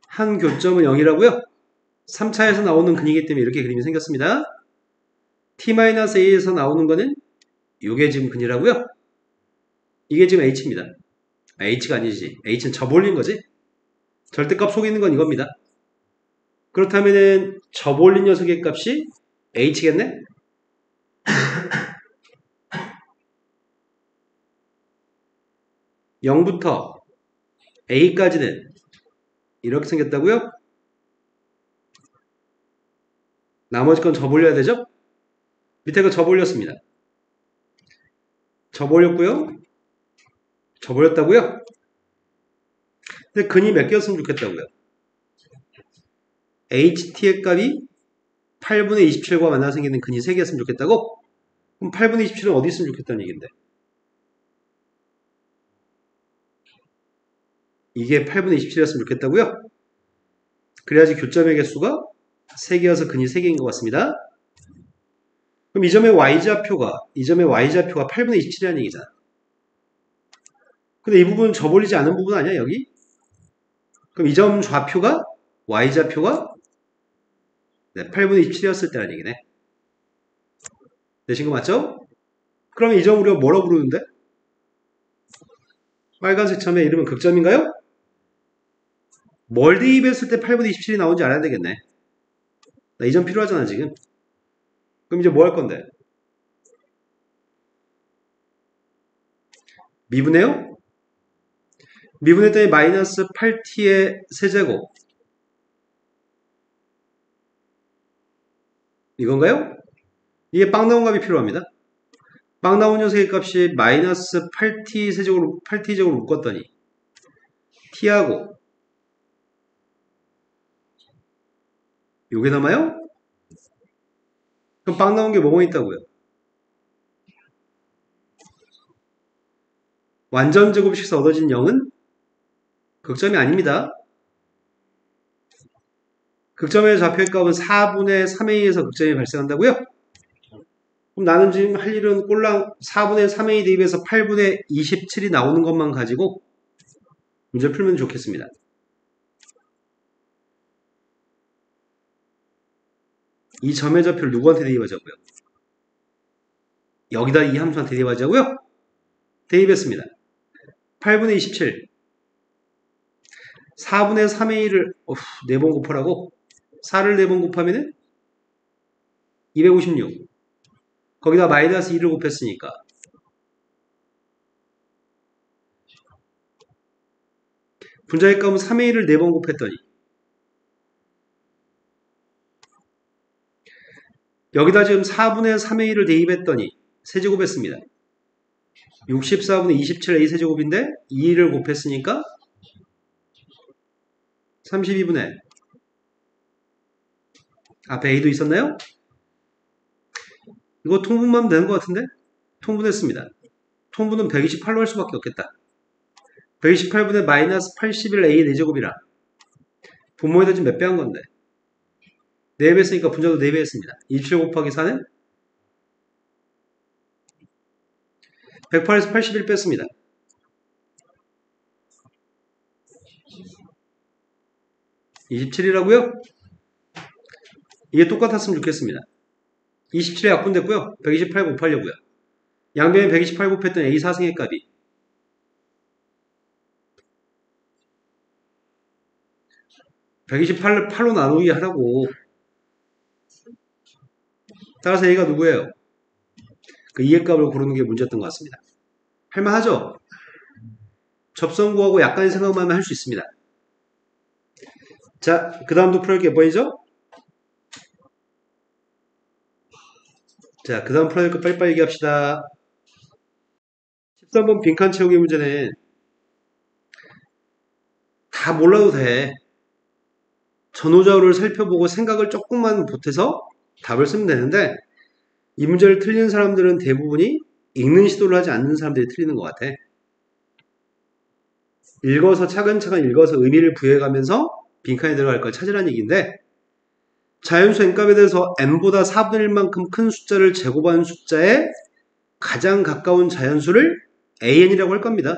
[SPEAKER 1] 한 교점은 0이라고요? 3차에서 나오는 근이기 때문에 이렇게 그림이 생겼습니다. t-a에서 나오는 거는 이게 지금 근이라고요? 이게 지금 h입니다. h가 아니지. h는 접올린 거지? 절대값 속에 있는 건 이겁니다. 그렇다면은 접올린 녀석의 값이 h겠네? (0부터) a까지는 이렇게 생겼다고요? 나머지 건 접올려야 되죠? 밑에 거 접올렸습니다. 접올렸고요. 접올렸다고요? 근데 근이 몇 개였으면 좋겠다고요? ht의 값이 8분의 27과 만나 생기는 근이 3개였으면 좋겠다고? 그럼 8분의 27은 어디 있으면 좋겠다는 얘기인데? 이게 8분의 27이었으면 좋겠다고요? 그래야지 교점의 개수가 3개여서 근이 3개인 것 같습니다. 그럼 이 점의 y좌표가 8분의 27이라는 얘기잖아. 근데 이 부분은 접올리지 않은 부분 아니야, 여기? 그럼 이 점 좌표가 y좌표가 8분의 27이었을 때라는 얘기네. 되신 거 맞죠? 그럼 이 점 우리가 뭐라고 부르는데? 빨간색 점의 이름은 극점인가요? 뭘 대입했을 때 8분의 27이 나오는지 알아야 되겠네. 나 이 점 필요하잖아 지금. 그럼 이제 뭐 할 건데? 미분해요? 미분했더니 마이너스 8t의 세제곱. 이건가요? 이게 빵 나온 값이 필요합니다. 빵 나온 녀석의 값이 마이너스 8t 세제곱으로 8t 제곱으로 묶었더니 t하고 요게 남아요? 그럼 빵 나온 게 뭐뭐 있다고요? 완전 제곱식에서 얻어진 0은 극점이 아닙니다. 극점의 좌표의 값은 4분의 3a에서 극점이 발생한다고요? 그럼 나는 지금 할 일은 꼴랑 4분의 3a 대입해서 8분의 27이 나오는 것만 가지고 문제 풀면 좋겠습니다. 이 점의 좌표를 누구한테 대입하자고요? 여기다 이 함수한테 대입하자고요? 대입했습니다. 8분의 27 4분의 3a를 4번 곱하라고? 4를 4번 곱하면은 256 거기다 마이너스 2를 곱했으니까 분자의 값은 3a를 4번 곱했더니 여기다 지금 4분의 3a를 대입했더니 세제곱했습니다. 64분의 27a 세제곱인데 2를 곱했으니까 32분의 앞에 a도 있었나요? 이거 통분만 되는 것 같은데? 통분했습니다. 통분은 128로 할 수밖에 없겠다. 128분의 마이너스 81a 4제곱이라 분모에다 지금 몇 배 한 건데 4배 했으니까 분자도 4배 했습니다. 27 곱하기 4는 108에서 81 뺐습니다. 27이라고요? 이게 똑같았으면 좋겠습니다. 27에 약분됐고요. 128 곱하려고요. 양변에 128 곱했던 A 사승의 값이 128을 8로 나누기 하라고. 따라서 A가 누구예요? 그 2의 값을 고르는 게 문제였던 것 같습니다. 할만하죠? 접선구하고 약간의 생각만 하면 할 수 있습니다. 자, 그 다음도 풀어야 할 게 뭐이죠? 자, 그 다음 풀어야 할 거 빨리빨리 얘기합시다. 13번 빈칸 채우기 문제는 다 몰라도 돼. 전후좌우를 살펴보고 생각을 조금만 보태서 답을 쓰면 되는데 이 문제를 틀리는 사람들은 대부분이 읽는 시도를 하지 않는 사람들이 틀리는 것 같아. 읽어서 차근차근 읽어서 의미를 부여해가면서 빈칸에 들어갈 걸 찾으라는 얘기인데 자연수 n값에 대해서 n보다 4분의 1만큼 큰 숫자를 제곱한 숫자에 가장 가까운 자연수를 an이라고 할 겁니다.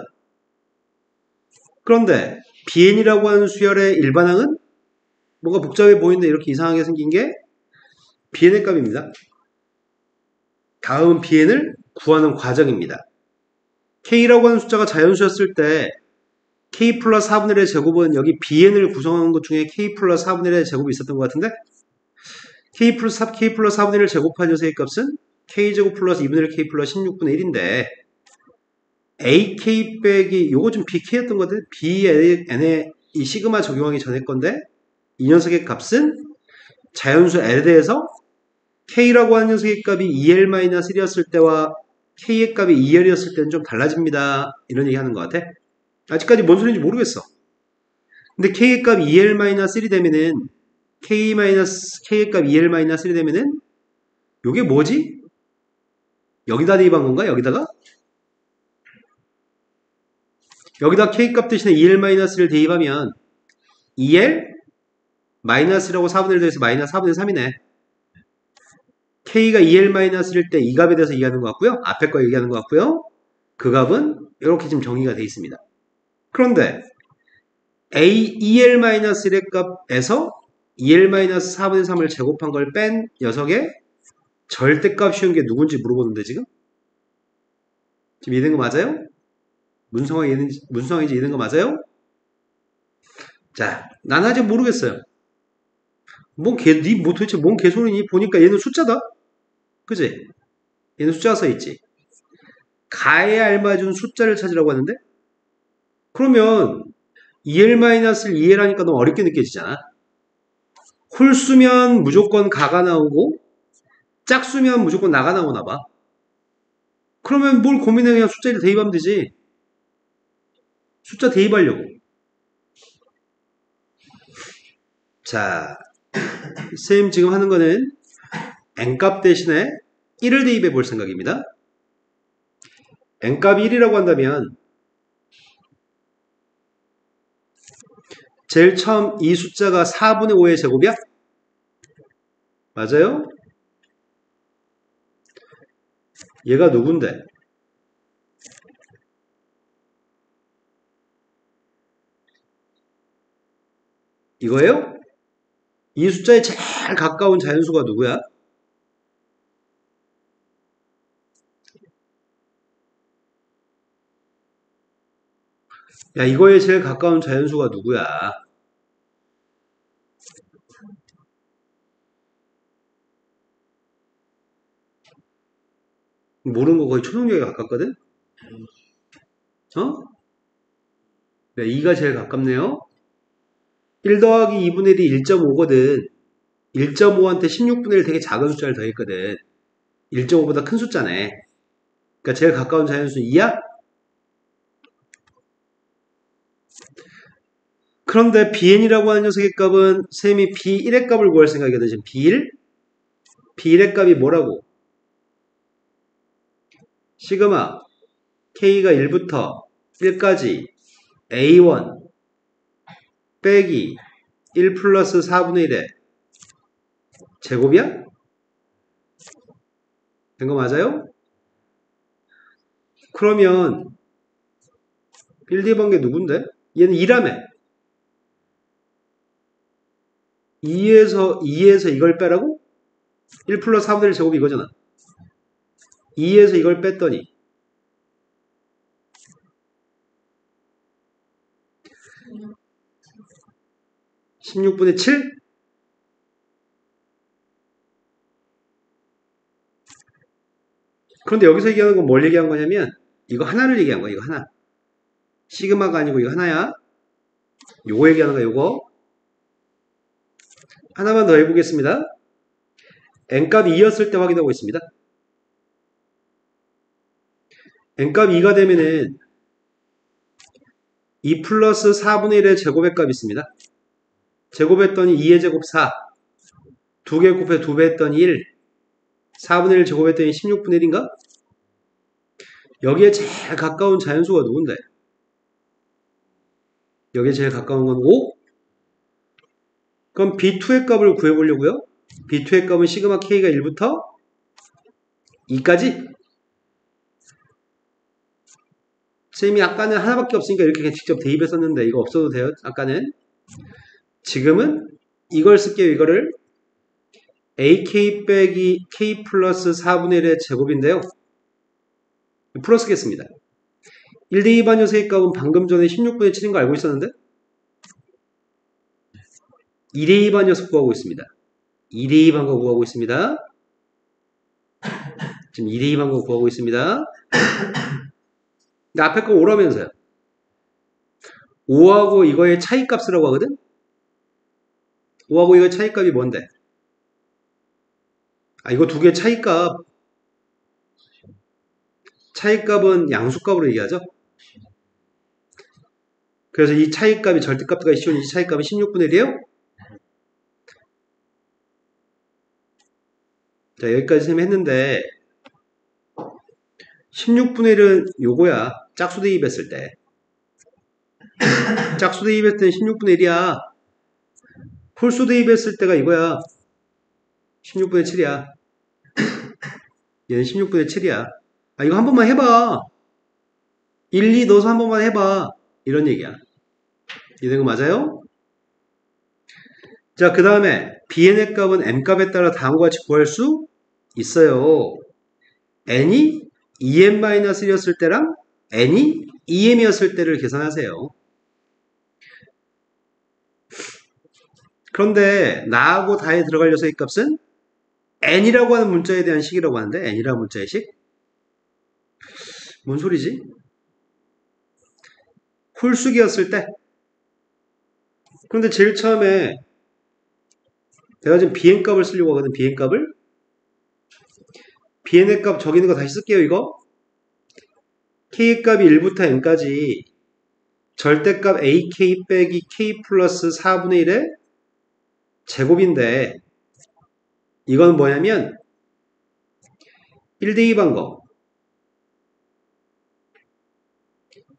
[SPEAKER 1] 그런데 bn이라고 하는 수열의 일반항은 뭔가 복잡해 보이는데 이렇게 이상하게 생긴 게 bn의 값입니다. 다음 bn을 구하는 과정입니다. k라고 하는 숫자가 자연수였을 때 k 플러스 4분의 1의 제곱은 여기 bn을 구성하는 것 중에 k 플러스 4분의 1의 제곱이 있었던 것 같은데 k 플러스 4분의 1을 제곱한 녀석의 값은 k제곱 플러스 2분의 1 k 플러스 16분의 1인데 ak 빼기 요거 좀 bk였던 것 같은데 bn에 이 시그마 적용하기 전에 건데 이 녀석의 값은 자연수 l에 대해서 k라고 하는 녀석의 값이 2l-1이었을 때와 k의 값이 2l이었을 때는 좀 달라집니다. 이런 얘기 하는 것 같아. 아직까지 뭔 소리인지 모르겠어. 근데 k의 값 2l-1이 되면은 k의 값 2l-1이 되면은 요게 뭐지? 여기다 대입한 건가? 여기다가 k 값 대신에 2l-를 대입하면 2l 마이너스라고 4분의 1 더해서 마이너스 4분의 3이네. k가 2l-일 때 이 값에 대해서 얘기하는 것 같고요. 앞에 거 얘기하는 것 같고요. 그 값은 이렇게 지금 정의가 되어 있습니다. 그런데 a 2l-1의 값에서 2l-4분의 3을 제곱한 걸 뺀 녀석의 절대값 쉬운 게 누군지 물어보는데 지금 이해된 거 맞아요? 문성화인지 이해된 거 맞아요? 자, 난 아직 모르겠어요. 도대체 뭔 개소리니? 보니까 얘는 숫자다? 그지? 얘는 숫자가 써있지. 가에 알맞은 숫자를 찾으라고 하는데? 그러면 2L-1 2L 하니까 너무 어렵게 느껴지잖아. 홀수면 무조건 가가 나오고 짝수면 무조건 나가 나오나 봐. 그러면 뭘 고민해. 그냥 숫자를 대입하면 되지. 숫자 대입하려고. 자, 선생님 지금 하는 거는 n값 대신에 1을 대입해 볼 생각입니다. n값이 1이라고 한다면 제일 처음 이 숫자가 4분의 5의 제곱이야? 맞아요? 얘가 누군데? 이거예요? 이 숫자에 제일 가까운 자연수가 누구야? 야, 이거에 제일 가까운 자연수가 누구야? 모르는 거 거의 초능력에 가깝거든? 어? 네, 2가 제일 가깝네요. 1 더하기 2분의 1이 1.5거든. 1.5한테 16분의 1 되게 작은 숫자를 더했거든. 1.5보다 큰 숫자네. 그러니까 제일 가까운 자연수는 2야? 그런데 bn이라고 하는 녀석의 값은 쌤이 b1의 값을 구할 생각이거든. 지금 b1? b1의 값이 뭐라고? 시그마 k가 1부터 1까지 a1 빼기 1 플러스 4분의 1의 제곱이야? 된 거 맞아요? 그러면 1 대입한 게 누군데? 얘는 2라며. 2에서 이걸 빼라고? 1 플러스 4분의 1 제곱이 이거잖아. 2에서 이걸 뺐더니 16분의 7? 그런데 여기서 얘기하는 건 뭘 얘기한 거냐면 이거 하나를 얘기한 거야. 이거 하나. 시그마가 아니고 이거 하나야. 요거 얘기하는 거야. 요거. 하나만 더 해보겠습니다. n값 2였을 때 확인하고 있습니다. n값 2가 되면은 2 플러스 4분의 1의 제곱의 값이 있습니다. 제곱했더니 2의 제곱 4. 2개 곱해 2배 했더니 1. 4분의 1 제곱했더니 16분의 1인가? 여기에 제일 가까운 자연수가 누군데? 여기에 제일 가까운 건 5? 그럼 B2의 값을 구해보려고요. B2의 값은 시그마 K가 1부터 2까지? 선생님이 아까는 하나밖에 없으니까 이렇게 그냥 직접 대입했었는데 이거 없어도 돼요. 아까는. 지금은 이걸 쓸게요. 이거를 AK 빼기 K 플러스 4분의 1의 제곱인데요. 풀어 쓰겠습니다. 1대 2반 녀석의 값은 방금 전에 16분의 7인 거 알고 있었는데 2대 2반 녀석 구하고 있습니다. 2대 2반 거 구하고 있습니다. 지금 2대 2반 거 구하고 있습니다. 앞에 거 5라면서요. 5하고 이거의 차이값이라고 하거든? 5하고 이거의 차이값이 뭔데? 이거 두 개 차이값은 양수값으로 얘기하죠? 그래서 이 차이값이 절대값과 쉬운 이 차이값은 16분의 1이에요? 자, 여기까지 쌤 했는데 16분의 1은 요거야. 짝수 대입했을 때. 짝수 대입했을 때 16분의 1이야. 홀수 대입했을 때가 이거야. 16분의 7이야. 얘는 16분의 7이야. 이거 한 번만 해봐. 1, 2 넣어서 한 번만 해봐. 이런 얘기야. 이런 거 맞아요? 자, 그 다음에 bn의 값은 m값에 따라 다음과 같이 구할 수 있어요. n이 2m-1이었을 때랑 n이 2m이었을 때를 계산하세요. 그런데 나하고 다에 들어갈 녀석의 값은 n이라고 하는 문자에 대한 식이라고 하는데 n이라는 문자의 식? 뭔 소리지? 홀수기였을 때. 그런데 제일 처음에 내가 지금 비행값을 쓰려고 하거든. 비행값을. 비행의 값 저기 있는 거 다시 쓸게요. 이거. k의 값이 1부터 n까지 절대값 ak 빼기 k 플러스 4분의 1의 제곱인데 이건 뭐냐면 1대2 방거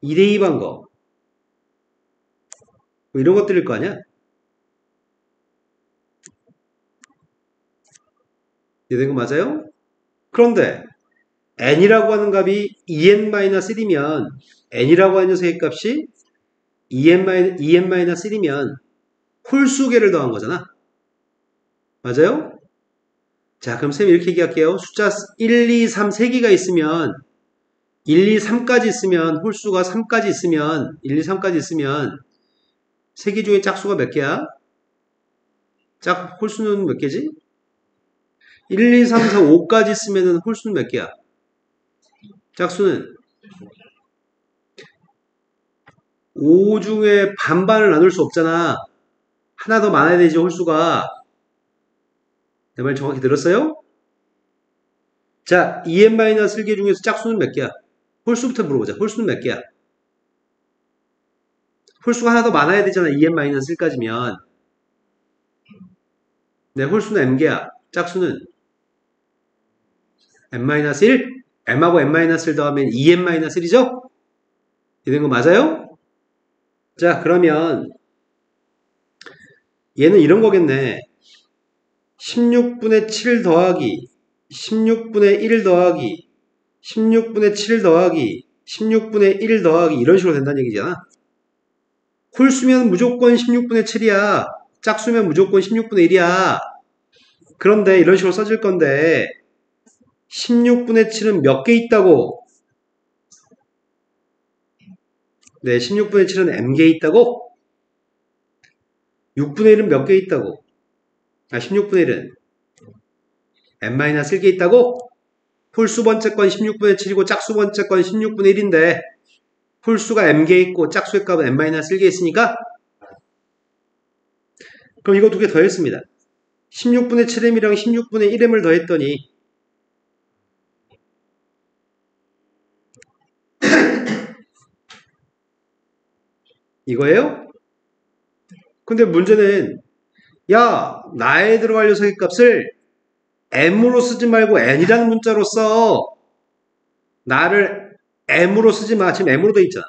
[SPEAKER 1] 2대2 방거 뭐 이런 것들일 거 아니야? 이해된 거 맞아요? 그런데 n이라고 하는 값이 2n-1이면 n이라고 하는 녀석의 값이 2n-1이면 홀수개를 더한 거잖아. 맞아요? 자, 그럼 쌤이 이렇게 얘기할게요. 숫자 1, 2, 3, 3개가 있으면 1, 2, 3까지 있으면 홀수가 3까지 있으면 1, 2, 3까지 있으면 3개 중에 짝수가 몇 개야? 홀수는 몇 개지? 1, 2, 3, 4, 5까지 있으면 홀수는 몇 개야? 짝수는 5 중에 반반을 나눌 수 없잖아. 하나 더 많아야 되지 홀수가. 내 말 정확히 들었어요? 자, 2n-1개 중에서 짝수는 몇 개야? 홀수부터 물어보자. 홀수는 몇 개야? 홀수가 하나 더 많아야 되잖아. 2n-1까지면. 네, 홀수는 m개야. 짝수는 n-1? m하고 n-1을 더하면 2n-1이죠? 이런 거 맞아요? 자, 그러면 얘는 이런 거겠네. 16분의 7 더하기 16분의 1 더하기 16분의 7 더하기 16분의 1 더하기 이런 식으로 된다는 얘기잖아. 홀수면 무조건 16분의 7이야. 짝수면 무조건 16분의 1이야. 그런데 이런 식으로 써질 건데 16분의 7은 몇 개 있다고? 네, 16분의 7은 m개 있다고? 6분의 1은 몇 개 있다고? 16분의 1은 n-1개 있다고? 홀수 번째 건 16분의 7이고 짝수 번째 건 16분의 1인데 홀수가 m개 있고 짝수의 값은 n-1개 있으니까 그럼 이거 두 개 더했습니다. 16분의 7m이랑 16분의 1m을 더했더니 이거예요? 근데 문제는 야, 나에 들어갈 녀석의 값을 m으로 쓰지 말고 n이라는 문자로 써. 나를 m으로 쓰지 마. 지금 m으로 돼 있잖아.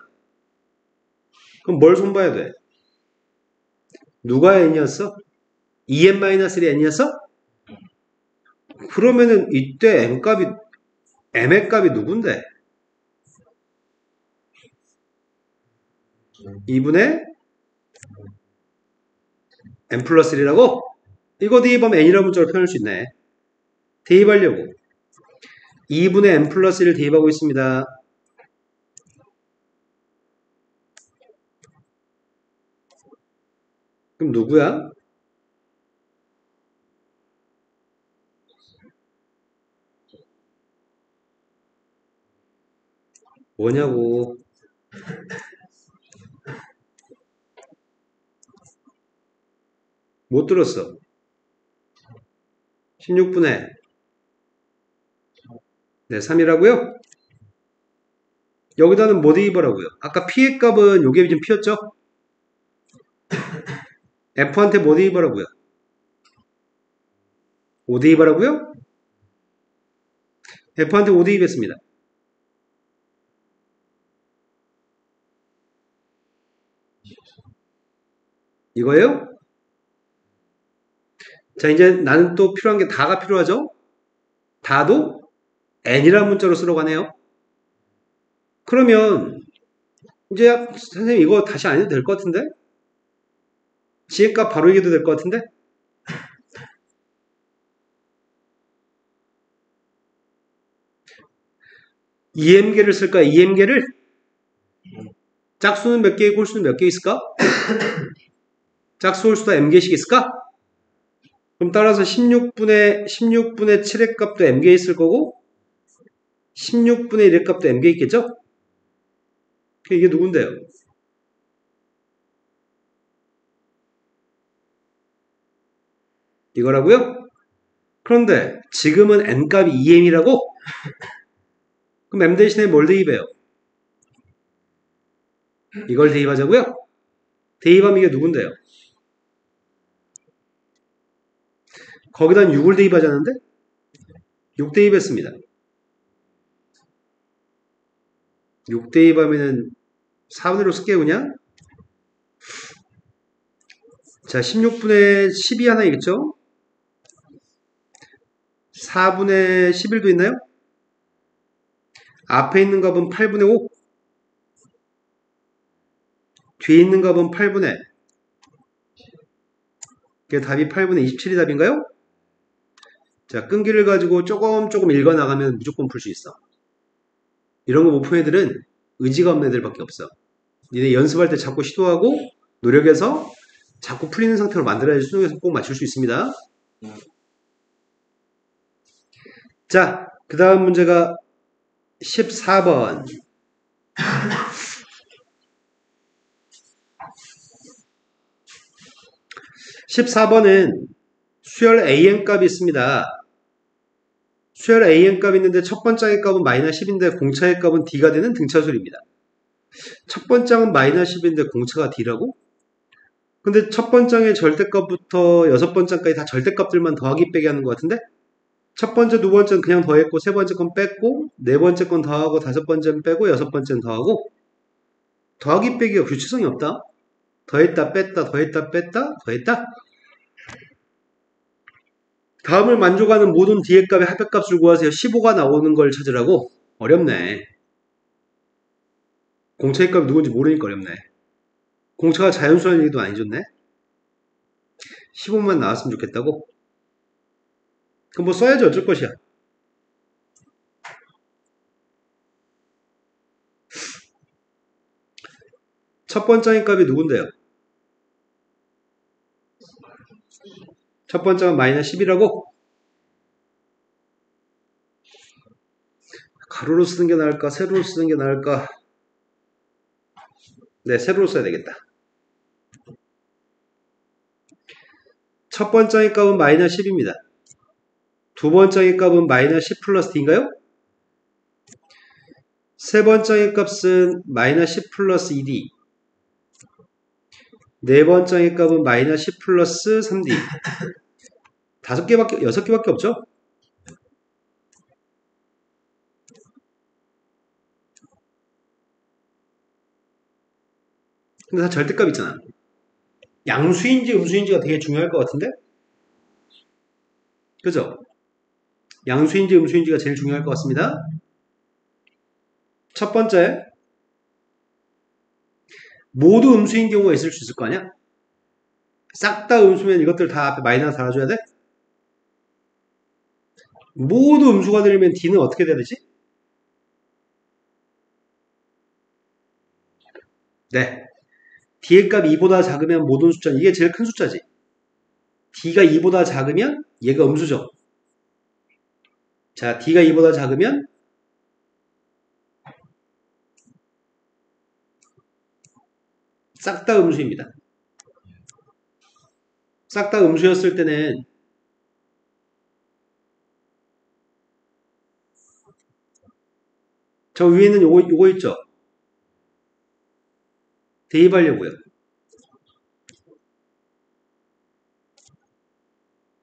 [SPEAKER 1] 그럼 뭘 손봐야 돼? 누가 n이었어? 2n-1이 n이었어? 그러면은 이때 m의 값이 누군데? 2분의 n 플러스 1이라고? 이거 대입하면 n이라는 문자로 표현할 수 있네. 대입하려고 2분의 n 플러스 1을 대입하고 있습니다. 그럼 누구야? 뭐냐고. 못 들었어. 16분의 네, 3이라고요? 여기다는 뭐 대입하라고요? 아까 P의 값은 요게 지금 P였죠? F한테 뭐 대입하라고요? 5 대입하라고요? F한테 5 대입했습니다. 이거예요? 자, 이제 나는 또 필요한 게 다가 필요하죠? 다도 n이라는 문자로 쓰려고 하네요. 그러면 이제 선생님 이거 다시 안 해도 될 것 같은데? 지혜값 바로 얘기해도 될 것 같은데? EM계를 쓸까? EM계를? 짝수는 몇 개, 홀수는 몇 개 있을까? 짝수 홀수도 m개씩 있을까? 그럼 따라서 16분의 7의 값도 m개 있을 거고 16분의 1의 값도 m개 있겠죠? 이게 누군데요? 이거라고요? 그런데 지금은 n값이 2m이라고? 그럼 m 대신에 뭘 대입해요? 이걸 대입하자고요? 대입하면 이게 누군데요? 거기다 6을 대입하자는데? 6 대입했습니다. 6 대입하면은 4분의 1로 쓸게요 그냥. 자 16분의 10이 하나 있겠죠? 4분의 11도 있나요? 앞에 있는 값은 8분의 5 뒤에 있는 값은 8분의 그게 답이 8분의 27이 답인가요? 자 끈기를 가지고 조금 읽어 나가면 무조건 풀 수 있어. 이런 거 못 푼 애들은 의지가 없는 애들밖에 없어. 니네 연습할 때 자꾸 시도하고 노력해서 자꾸 풀리는 상태로 만들어야지 수능에서 꼭 맞출 수 있습니다. 자, 그 다음 문제가 14번. 14번은 수열 AN값이 있습니다. 수열 AN값이 있는데 첫 번째 값은 마이너스 10인데 공차의 값은 D가 되는 등차수입니다. 첫 번째는 마이너스 10인데 공차가 D라고? 근데 첫 번째의 절대값부터 여섯 번째까지 다 절대값들만 더하기 빼기 하는 것 같은데? 첫 번째, 두 번째는 그냥 더했고, 세 번째 건 뺐고, 네 번째 건 더하고, 다섯 번째는 빼고, 여섯 번째는 더하고, 더하기 빼기가 규칙성이 없다? 더했다, 뺐다, 더했다, 뺐다, 더했다? 다음을 만족하는 모든 D의 값의 합의값을 구하세요. 15가 나오는 걸 찾으라고? 어렵네. 공차의 값이 누군지 모르니까 어렵네. 공차가 자연수라는 얘기도 안 해줬네. 15만 나왔으면 좋겠다고? 그럼 뭐 써야지 어쩔 것이야. 첫 번째 값이 누군데요? 첫 번째가 마이너스 10이라고? 가로로 쓰는 게 나을까? 세로로 쓰는 게 나을까? 네, 세로로 써야 되겠다. 첫 번째 값은 마이너스 10입니다. 두 번째 값은 마이너스 10 플러스 D인가요? 세 번째 값은 마이너스 10 플러스 2D. 네 번째 값은 마이너스 10 플러스 3D. 여섯 개밖에 없죠? 근데 다 절대값 있잖아. 양수인지 음수인지가 되게 중요할 것 같은데? 그죠? 양수인지 음수인지가 제일 중요할 것 같습니다. 첫 번째, 모두 음수인 경우가 있을 수 있을 거 아니야? 싹 다 음수면 이것들 다 앞에 마이너스 달아줘야 돼? 모두 음수가 되려면 D는 어떻게 돼야 되지? 네. D의 값이 2보다 작으면 모든 숫자, 이게 제일 큰 숫자지. D가 2보다 작으면 얘가 음수죠. 자, D가 2보다 작으면 싹 다 음수입니다. 싹 다 음수였을 때는 저 위에는 요거 있죠? 대입하려고요.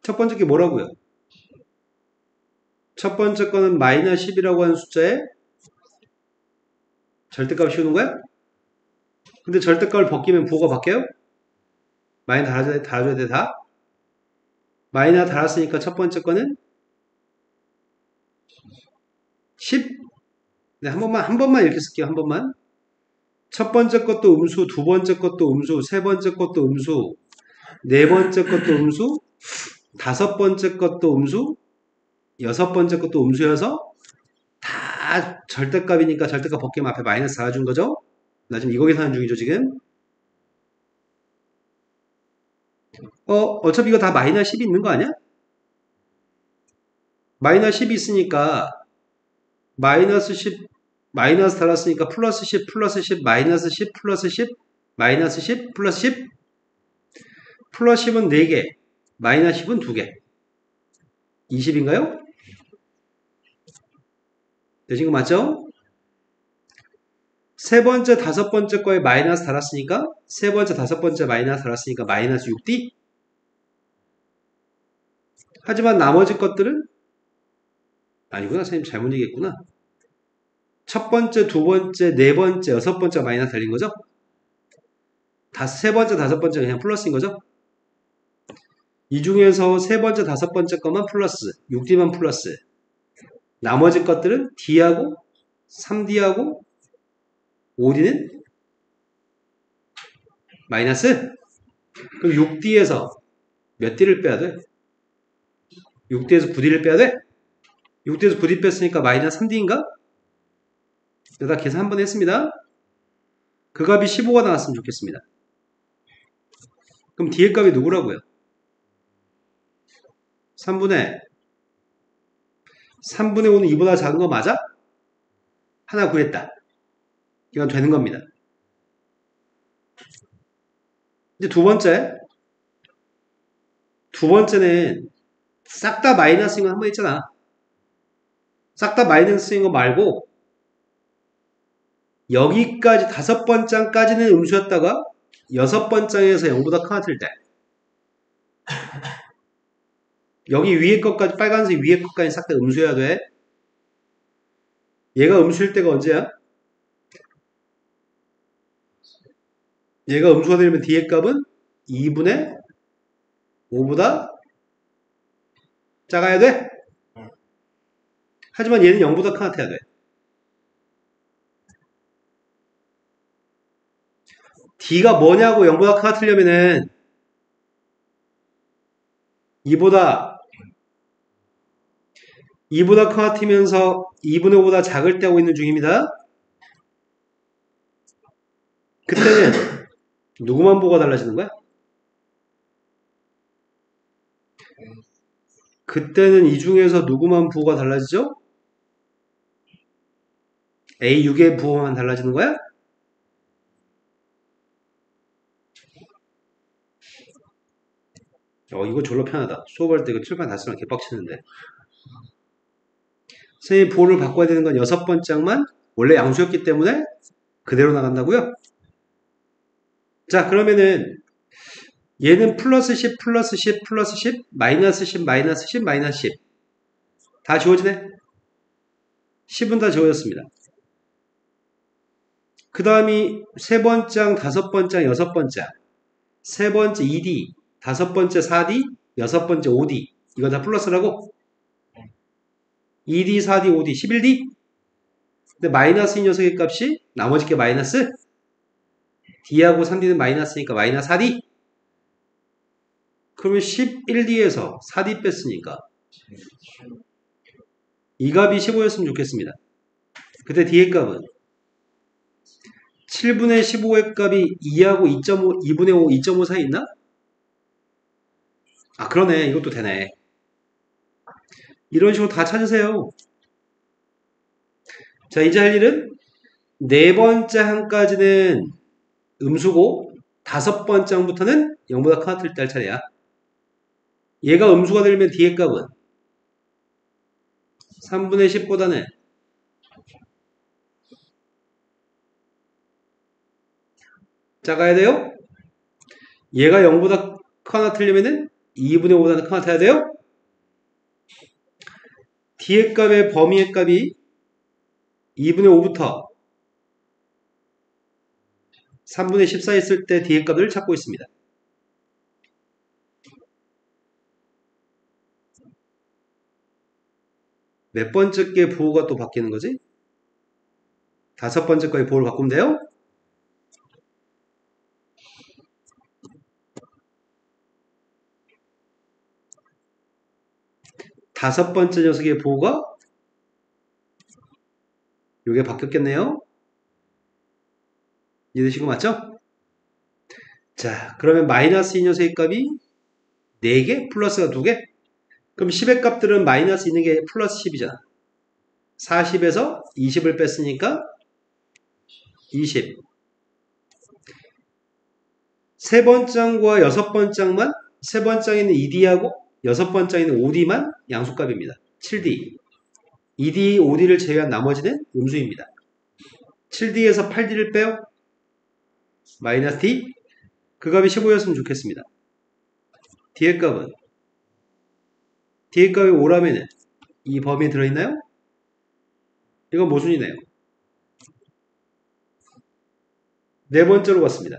[SPEAKER 1] 첫 번째 게 뭐라고요? 첫 번째 거는 마이너스 10이라고 하는 숫자에 절대값 씌우는 거야? 근데 절대값을 벗기면 부호가 바뀌어요? 마이너스 달아줘야 돼, 다? 마이너스 달았으니까 첫 번째 거는 10? 네, 한 번만 이렇게 쓸게요, 한 번만. 첫 번째 것도 음수, 두 번째 것도 음수, 세 번째 것도 음수, 네 번째 것도 음수, 다섯 번째 것도 음수, 여섯 번째 것도 음수여서 다 절대값이니까 절대값 벗기면 앞에 마이너스 4준 거죠? 나 지금 이거 계산하는 중이죠, 지금? 어차피 이거 다 마이너스 10이 있는 거 아니야? 마이너스 10이 있으니까 마이너스 10 마이너스 달았으니까 플러스 10 플러스 10 마이너스 10 플러스 10 마이너스 10 플러스 10 플러스 10은 4개 마이너스 10은 2개 20인가요? 되신 거 맞죠? 세 번째, 다섯 번째 거에 마이너스 달았으니까 세 번째, 다섯 번째 마이너스 달았으니까 마이너스 6D. 하지만 나머지 것들은 아니구나. 선생님 잘못 얘기했구나. 첫 번째, 두 번째, 네 번째, 여섯 번째가 마이너스 달린 거죠? 세 번째, 다섯 번째 그냥 플러스인 거죠? 이 중에서 세 번째, 다섯 번째 것만 플러스, 6D만 플러스. 나머지 것들은 D하고 3D하고 5D는 마이너스? 그럼 6D에서 몇 D를 빼야 돼? 6D에서 9D를 빼야 돼? 6D에서 9D 뺐으니까 마이너스 3D인가? 여기다 계산 한번 했습니다. 그 값이 15가 나왔으면 좋겠습니다. 그럼 D의 값이 누구라고요? 3분의 5는 2보다 작은 거 맞아? 하나 구했다. 이건 되는 겁니다. 이제 두 번째는 싹 다 마이너스인 거 한 번 있잖아. 싹 다 마이너스인 거 말고 여기까지 다섯 번째까지는 음수였다가 여섯 번째에서 0보다 커질 때 여기 위에 것까지 빨간색 위에 것까지 싹 다 음수여야 돼. 얘가 음수일 때가 언제야? 얘가 음수가 되면 D의 값은 2분의 5보다 작아야 돼? 하지만 얘는 0보다 커야 돼. D가 뭐냐고 0보다 커트려면은 2보다 커트면서 2분의 5보다 작을 때 하고 있는 중입니다. 그때는 누구만 보가 달라지는 거야? 그때는 이 중에서 누구만 부호가 달라지죠? A6의 부호만 달라지는 거야? 이거 졸라 편하다. 수업할 때 이거 칠판 다 쓰면 개빡치는데. 선생님 부호를 바꿔야 되는 건 여섯 번째만 원래 양수였기 때문에 그대로 나간다고요? 자, 그러면은 얘는 플러스 10, 플러스 10, 플러스 10, 마이너스 10, 마이너스 10, 마이너스 10. 다 지워지네? 10은 다 지워졌습니다. 그 다음이 세 번째, 다섯 번째, 여섯 번째. 세 번째 2D, 다섯 번째 4D, 여섯 번째 5D. 이거 다 플러스라고? 2D, 4D, 5D, 11D? 근데 마이너스 이 녀석의 값이 나머지 게 마이너스? D하고 3D는 마이너스니까 마이너스 4D? 그러면 11D에서 4D 뺐으니까 이 값이 15였으면 좋겠습니다. 그때 D의 값은 7분의 15의 값이 2하고 2.5, 2분의 5, 2.5 사이 있나? 아, 그러네. 이것도 되네. 이런 식으로 다 찾으세요. 자, 이제 할 일은 네 번째 항까지는 음수고 다섯 번째 항부터는 0보다 커트릴 때 할 차례야. 얘가 음수가 되면 D의 값은 3분의 10보다는 작아야 돼요? 얘가 0보다 커나 틀리면은 2분의 5보다는 커나 타야 돼요? D의 값의 범위의 값이 2분의 5부터 3분의 10 사이 있을 때 D의 값을 찾고 있습니다. 몇 번째 게 부호가 또 바뀌는 거지? 다섯 번째 거의 부호를 바꾸면 돼요? 다섯 번째 녀석의 부호가 요게 바뀌었겠네요? 이해되신 거 맞죠? 자, 그러면 마이너스 이 녀석의 값이 4개? 플러스가 2개? 그럼 10의 값들은 마이너스 있는 게 플러스 10이잖아. 40에서 20을 뺐으니까 20. 세 번장과 여섯 번장만, 세 번장에는 2D하고 여섯 번장에는 5D만 양수값입니다. 7D. 2D, 5D를 제외한 나머지는 음수입니다. 7D에서 8D를 빼요. 마이너스 D. 그 값이 15였으면 좋겠습니다. D의 값은? D의 값이 5라면은 이 범위에 들어있나요? 이건 모순이네요. 네 번째로 갔습니다.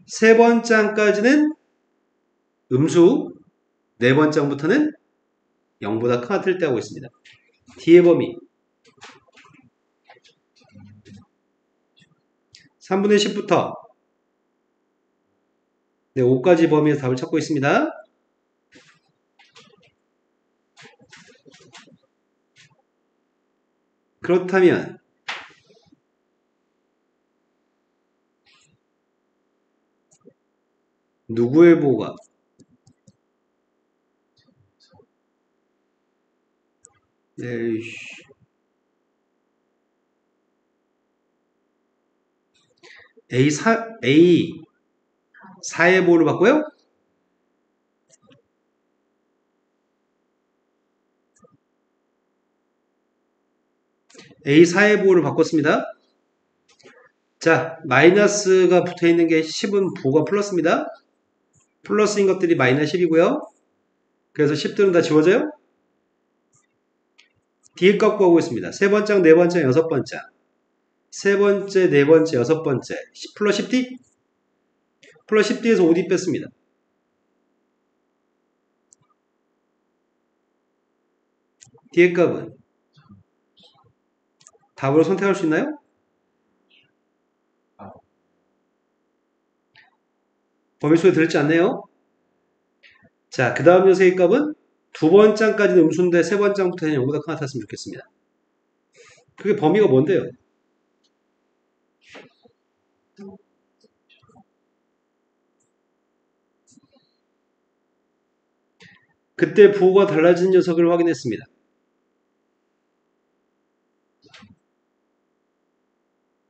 [SPEAKER 1] 세 번장까지는 음수, 네 번장부터는 0보다 크나 틀 때 하고 있습니다. D의 범위 3분의 10부터 5까지 범위에서 답을 찾고 있습니다. 그렇다면 누구의 보호가 A4의 보호를 바꿔요? A4의 보호를 바꿨습니다. 자, 마이너스가 붙어있는 게 10은 부호가 플러스입니다. 플러스인 것들이 마이너스 10이고요. 그래서 10들은 다 지워져요? D의 값 구하고 있습니다. 세 번째, 네 번째, 여섯 번째. 세 번째, 네 번째, 여섯 번째. 10 플러스 10D? 플러스 10D에서 5D 뺐습니다. D의 값은? 답으로 선택할 수 있나요? 범위수에 들지 않네요. 자, 그 다음 녀석의 값은 두 번장까지는 음수인데 세 번장부터는 0보다 큰 같았으면 좋겠습니다. 그게 범위가 뭔데요? 그때 부호가 달라진 녀석을 확인했습니다.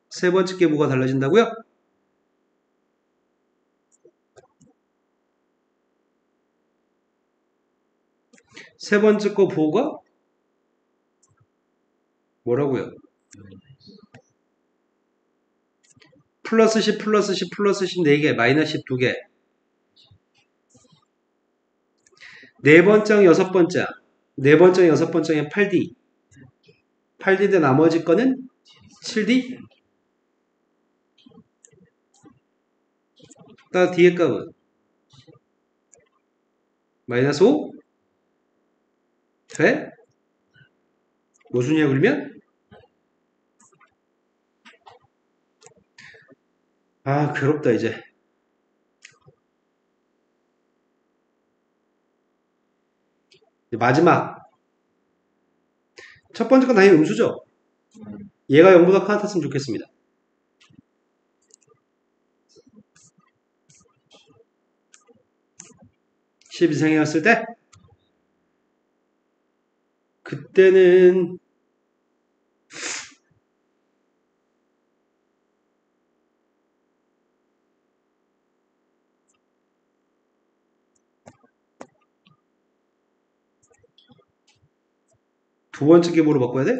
[SPEAKER 1] 세 번째 게 부호가 달라진다고요? 세 번째 거 부호가 뭐라고요? 플러스 10, 플러스 10, 플러스 10 4개, 마이너스 10 2개. 네 번째, 여섯 번째. 네 번째, 여섯 번째에 8D. 8D인데 나머지 거는 7D? 따라 D의 값은 마이너스 5? 돼? 모순이야 그러면? 아, 괴롭다 이제. 마지막. 첫 번째 건 당연히 음수죠. 얘가 0보다 큰 같았으면 좋겠습니다. 10 이상이었을 때 그때는 두 번째 게 뭐로 바꿔야 돼?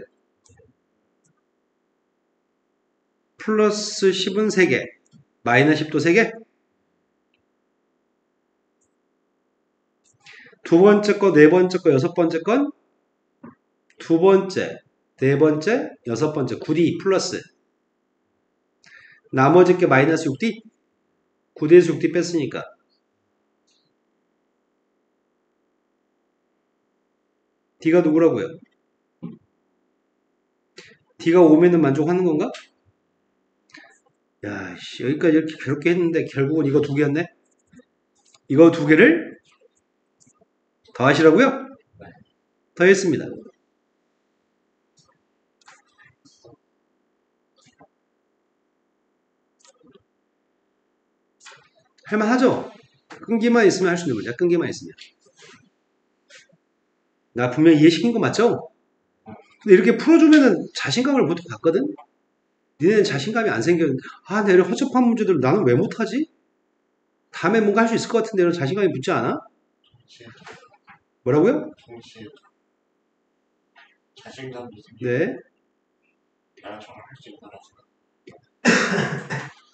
[SPEAKER 1] 플러스 10은 3개, 마이너스 10도 3개. 두 번째 거, 네 번째 거, 여섯 번째 건 두 번째, 네 번째, 여섯 번째 9D 플러스 나머지 게 마이너스 6D? 9D에서 6D 뺐으니까 D가 누구라고요? D가 5면은 만족하는 건가? 야, 여기까지 이렇게 괴롭게 했는데 결국은 이거 두 개였네? 이거 두 개를 더하시라고요? 더했습니다. 할만하죠? 끈기만 있으면 할 수 있는 문제야. 끈기만 있으면. 나 분명히 이해시킨 거 맞죠? 근데 이렇게 풀어주면은 자신감을 보통 갖거든? 니네는 자신감이 안 생겨. 아, 내가 허접한 문제들 나는 왜 못하지? 다음에 뭔가 할 수 있을 것 같은데 이런 자신감이 붙지 않아? 뭐라고요?
[SPEAKER 2] 자신감도
[SPEAKER 1] 네.
[SPEAKER 2] 내가 정말 할 수 있구나.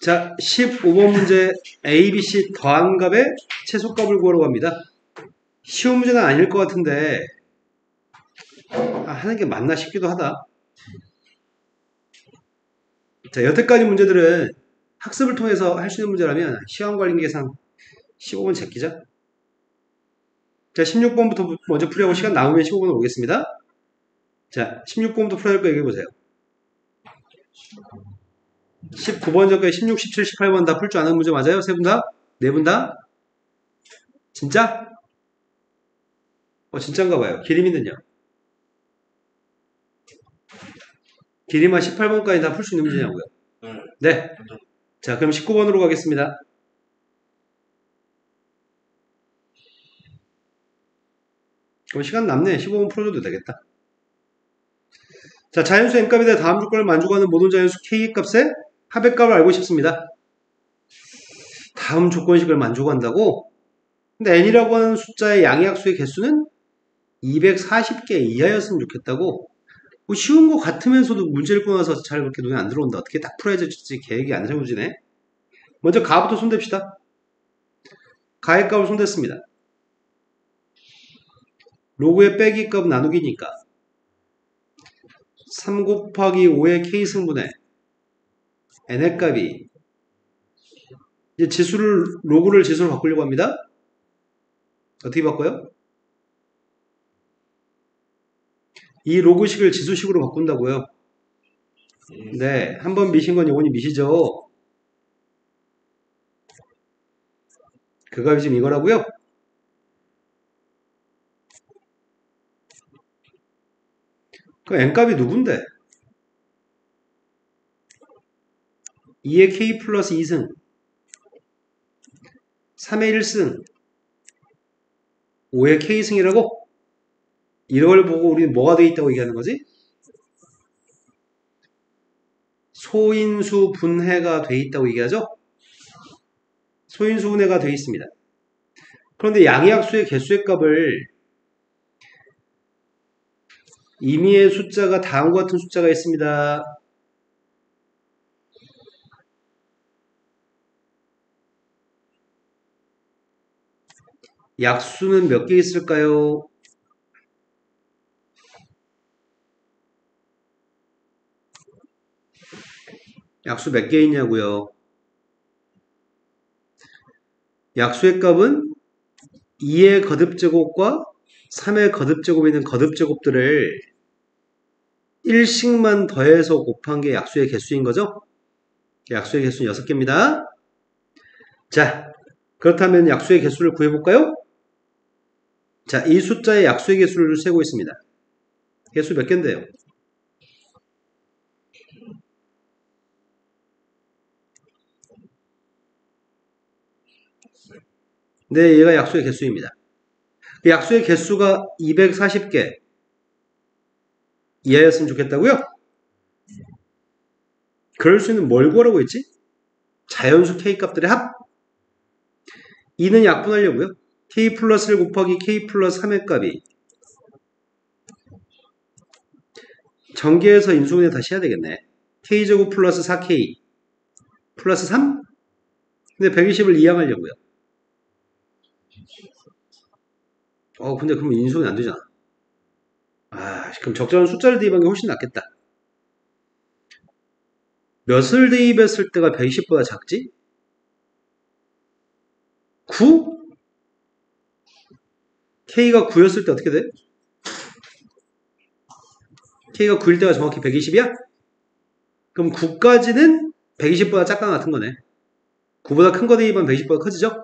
[SPEAKER 1] 자, 15번 문제 A, B, C 더한 값의 최소값을 구하러 갑니다. 쉬운 문제는 아닐 것 같은데 하는 게 맞나 싶기도 하다. 자, 여태까지 문제들은 학습을 통해서 할 수 있는 문제라면 시간관리계산 15번 제끼자. 자, 16번부터 먼저 풀이하고 시간 남으면 15번으로 오겠습니다. 자, 16번부터 풀어야 될 거 얘기해보세요. 19번 전까지 16, 17, 18번 다 풀 줄 아는 문제 맞아요? 세 분 다? 네 분 다? 진짜? 진짠가 봐요. 기림이는요? 기림아 18번까지 다 풀 수 있는 문제냐고요? 네. 자, 그럼 19번으로 가겠습니다. 그럼 시간 남네. 15분 풀어줘도 되겠다. 자, 자연수 n값에 대해 다음 조건을 만족하는 모든 자연수 k의 값의 합의값을 알고 싶습니다. 다음 조건식을 만족한다고? 근데 n이라고 하는 숫자의 양의학수의 개수는 240개 이하였으면 좋겠다고? 뭐 쉬운 거 같으면서도 문제를 꺼내서 잘 그렇게 눈에 안 들어온다. 어떻게 딱 풀어야 될지 계획이 안 세워지네. 먼저 가부터 손댑시다. 가의 값을 손댔습니다. 로그의 빼기 값 나누기니까 3 곱하기 5의 k승분의 n의 값이 이제 로그를 지수로 바꾸려고 합니다. 어떻게 바꿔요? 이 로그식을 지수식으로 바꾼다고요? 네, 한번 미신 건 영원히 미시죠. 그 값이 지금 이거라고요? 그 n값이 누군데? 2의 k 플러스 2승 3의 1승 5의 k승이라고? 이걸 보고 우리는 뭐가 돼 있다고 얘기하는 거지? 소인수 분해가 돼 있다고 얘기하죠? 소인수 분해가 돼 있습니다. 그런데 양의학수의 개수의 값을 임의의 숫자가 다음과 같은 숫자가 있습니다. 약수는 몇 개 있을까요? 약수 몇 개 있냐고요? 약수의 값은 2의 거듭제곱과 3의 거듭제곱에 있는 거듭제곱들을 1씩만 더해서 곱한 게 약수의 개수인 거죠? 약수의 개수는 6개입니다. 자, 그렇다면 약수의 개수를 구해볼까요? 자, 이 숫자의 약수의 개수를 세고 있습니다. 개수 몇 개인데요? 네, 얘가 약수의 개수입니다. 약수의 개수가 240개 이하였으면 좋겠다고요? 그럴 수 있는 뭘 구하라고 했지? 자연수 k 값들의 합. 2는 약분하려고요. k 플러스 1 곱하기 k 플러스 3의 값이 전개해서 인수분해 다시 해야 되겠네. k제곱 플러스 4k 플러스 3? 근데 120을 이항하려고요. 근데 그러면 인수분해 안 되잖아. 그럼 적절한 숫자를 대입한 게 훨씬 낫겠다. 몇을 대입했을 때가 120보다 작지? 9? K가 9였을 때 어떻게 돼? K가 9일 때가 정확히 120이야? 그럼 9까지는 120보다 작거나 같은 거네. 9보다 큰 거 대입하면 120보다 커지죠?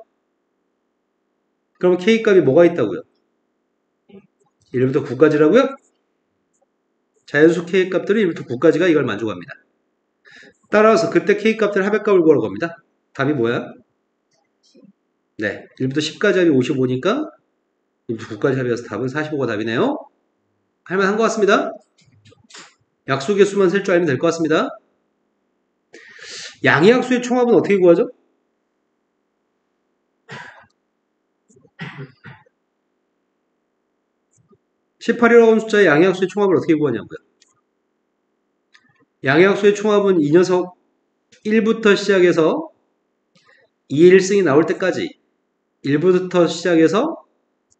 [SPEAKER 1] 그럼 K 값이 뭐가 있다고요? 1부터 9까지라고요? 자연수 K 값들이 1부터 9까지가 이걸 만족합니다. 따라서 그때 K 값들 합의값을 구하러 갑니다. 답이 뭐야? 네, 1부터 10까지 합이 55니까 1부터 9까지 합이어서 답은 45가 답이네요. 할만한 것 같습니다. 약수의 수만 셀 줄 알면 될 것 같습니다. 양의약수의 총합은 어떻게 구하죠? (18이라고) 하는 숫자의 양의약수의 총합을 어떻게 구하냐고요. 양의약수의 총합은 이 녀석 1부터 시작해서 2의 1승이 나올 때까지 1부터 시작해서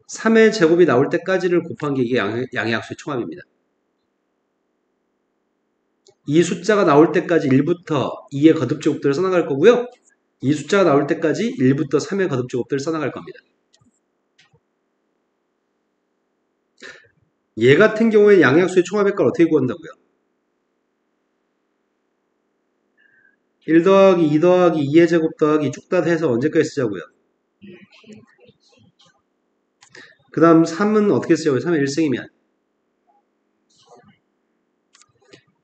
[SPEAKER 1] 3의 제곱이 나올 때까지를 곱한 게 이게 양의약수의 총합입니다. 이 숫자가 나올 때까지 1부터 2의 거듭제곱들을 써나갈 거고요. 이 숫자가 나올 때까지 1부터 3의 거듭제곱들을 써나갈 겁니다. 얘 같은 경우에 양의약수의 총합의 값을 어떻게 구한다고요? 1 더하기 2 더하기 2의 제곱 더하기 쭉 다 해서 언제까지 쓰자고요? 그 다음 3은 어떻게 쓰자고요? 3의 1승이면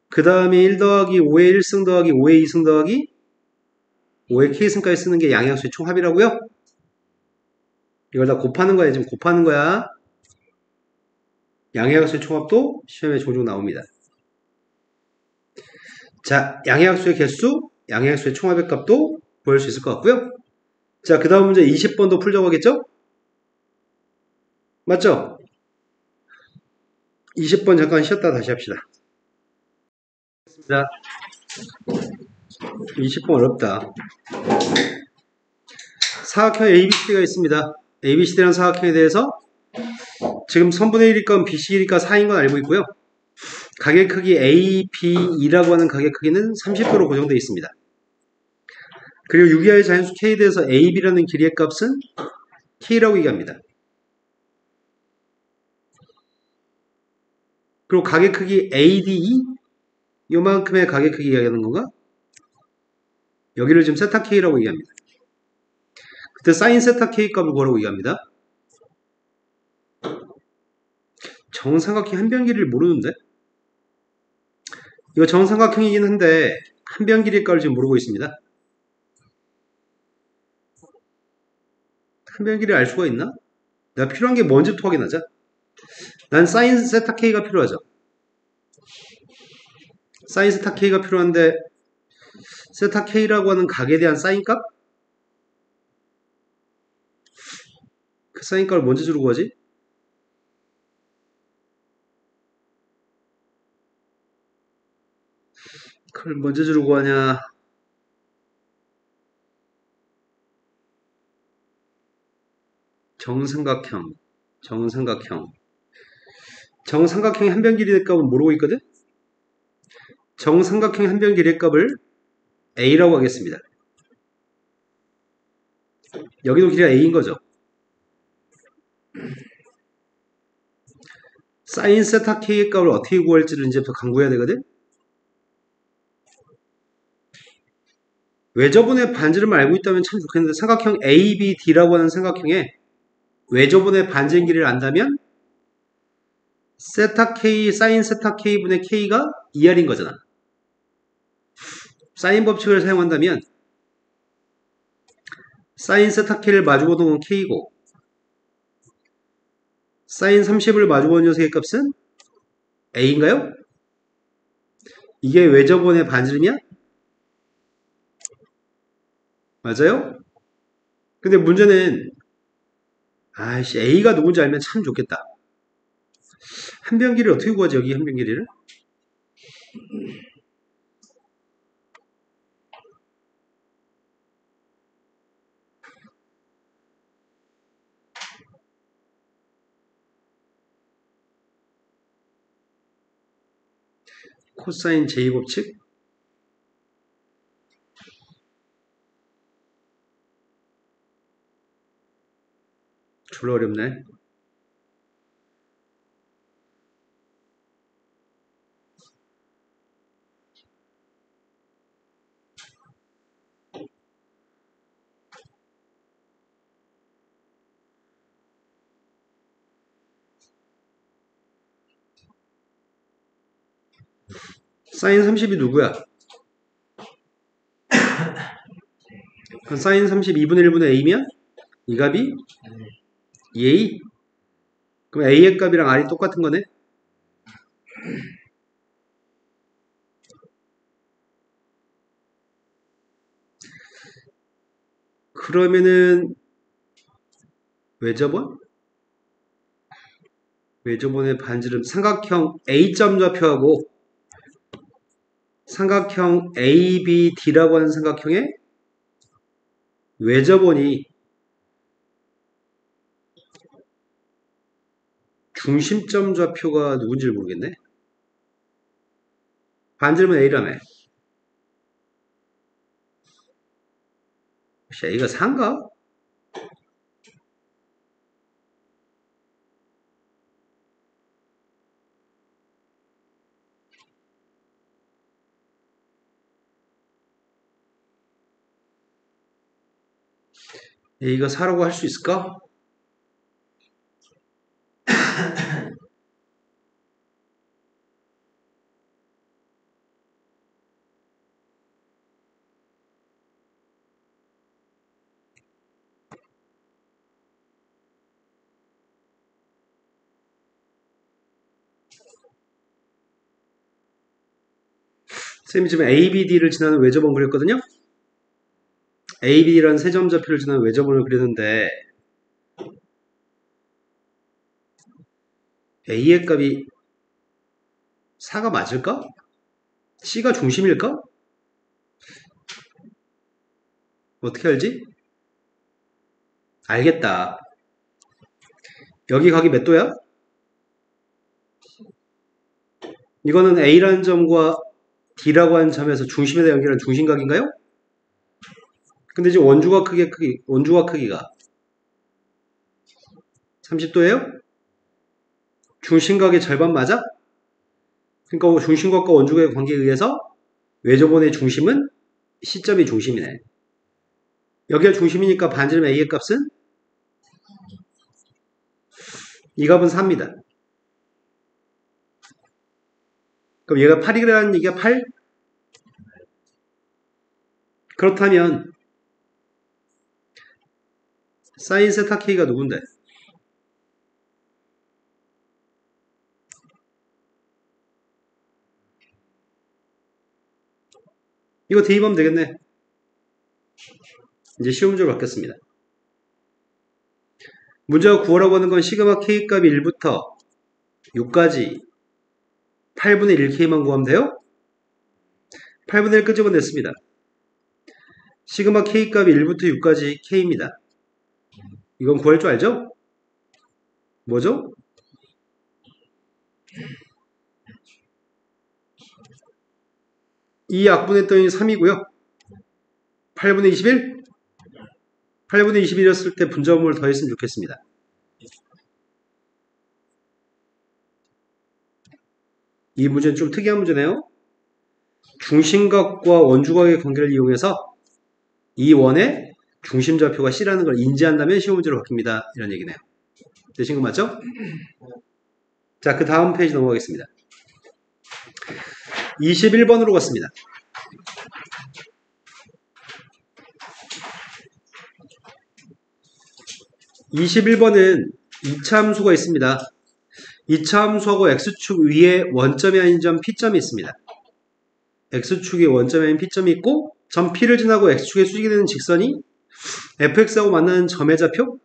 [SPEAKER 1] 그 다음에 1 더하기 5의 1승 더하기 5의 2승 더하기 5의 k승까지 쓰는 게 양의약수의 총합이라고요? 이걸 다 곱하는 거야. 지금 곱하는 거야. 양의약수의 총합도 시험에 종종 나옵니다. 자, 양의약수의 개수, 양의약수의 총합의 값도 구할 수 있을 것 같고요. 자, 그 다음 문제 20번도 풀자고 하겠죠? 맞죠? 20번 잠깐 쉬었다 다시 합시다. 자, 20번 어렵다. 사각형 ABCD가 있습니다. ABCD라는 사각형에 대해서 지금 선분의 1일까 BC일까 4인 건 알고 있고요. 가계 크기 A, B, E라고 하는 가계 크기는 30도로 고정되어 있습니다. 그리고 유기하의 자연수 K에 대해서 AB라는 길이의 값은 K라고 얘기합니다. 그리고 가계 크기 ADE 요만큼의 가계 크기 이야기하는 건가? 여기를 지금 세타 K라고 얘기합니다. 그때 사인 세타 K 값을 구하라고 얘기합니다. 정삼각형 한 변 길이를 모르는데? 이거 정삼각형이긴 한데 한 변 길이의 값을 지금 모르고 있습니다. 한 변 길이를 알 수가 있나? 내가 필요한 게 뭔지부터 확인하자. 난 사인 세타 K가 필요하죠. 사인 세타 K가 필요한데 세타 K라고 하는 각에 대한 사인 값? 그 사인 값을 뭔지 주로 구하지? 그걸 뭔지 주로 구하냐? 정삼각형. 정삼각형의 한 변 길이의 값은 모르고 있거든? 정삼각형의 한 변 길이의 값을 A라고 하겠습니다. 여기도 길이가 A인 거죠. 사인 세타 K의 값을 어떻게 구할지를 이제부터 강구해야 되거든? 외저분의 반지름을 알고 있다면 참 좋겠는데 삼각형 ABD라고 하는 삼각형에 외저분의 반지름 길이를 안다면 세타 K, 사인 세타 K분의 K가 2R인 거잖아. 사인 법칙을 사용한다면 사인 세타 K를 마주보는 건 K고 사인 30을 마주보는 녀석의 값은 A인가요? 이게 외저분의 반지름이야? 맞아요? 근데 문제는 아이씨 A가 누군지 알면 참 좋겠다. 한 변 길이를 어떻게 구하지 여기 한 변 길이를? 코사인 제2 법칙? 졸라 어렵네. 사인 30이 누구야? 그럼 사인 32분의 1분의 A면 이 값이 2a. 그럼 a의 값이랑 r이 똑같은 거네. 그러면은 외접원? 외접원의 반지름 삼각형 a점 좌표하고 삼각형 ABD라고 하는 삼각형의 외접원이 중심점 좌표가 누군지를 모르겠네. 반지름은 A라며. 혹시 A가 4인가? A가 4라고 할 수 있을까? 쌤이 지금 ABD를 지나는 외접원 그렸거든요? ABD라는 세 점 좌표를 지나는 외접원을 그렸는데 A의 값이 4가 맞을까? C가 중심일까? 어떻게 알지? 알겠다. 여기 각이 몇 도야? 이거는 A라는 점과 D라고 하는 점에서 중심에 대한 연결한 중심각인가요? 근데 지금 원주각 크기가 30도예요? 중심각의 절반 맞아? 그러니까 중심각과 원주각의 관계에 의해서 외접원의 중심은 C점이 중심이네. 여기가 중심이니까 반지름 A의 값은 이 값은 4입니다. 그럼 얘가 8이라는 얘기가 8? 그렇다면 사인 세타 K가 누군데? 이거 대입하면 되겠네. 이제 시험 문제로 바뀌었습니다. 문제가 구하라고 하는 건 시그마 K 값이 1부터 6까지 8분의 1K만 구하면 돼요? 8분의 1 끄집어냈습니다. 시그마 K 값이 1부터 6까지 K입니다. 이건 구할 줄 알죠? 뭐죠? 이 약분했더니 3이고요. 8분의 21? 8분의 21이었을 때 분자분모를 더했으면 좋겠습니다. 이 문제는 좀 특이한 문제네요. 중심각과 원주각의 관계를 이용해서 이 원의 중심좌표가 C라는 걸 인지한다면 시험 문제로 바뀝니다. 이런 얘기네요. 되신 거 맞죠? 자, 그 다음 페이지 넘어가겠습니다. 21번으로 갔습니다. 21번은 2차 함수가 있습니다. 2차 함수하고 X축 위에 원점이 아닌 점 P점이 있습니다. X축에 원점이 아닌 P점이 있고 점 P를 지나고 X축에 수직이 되는 직선이 fx하고 만나는 점의 좌표?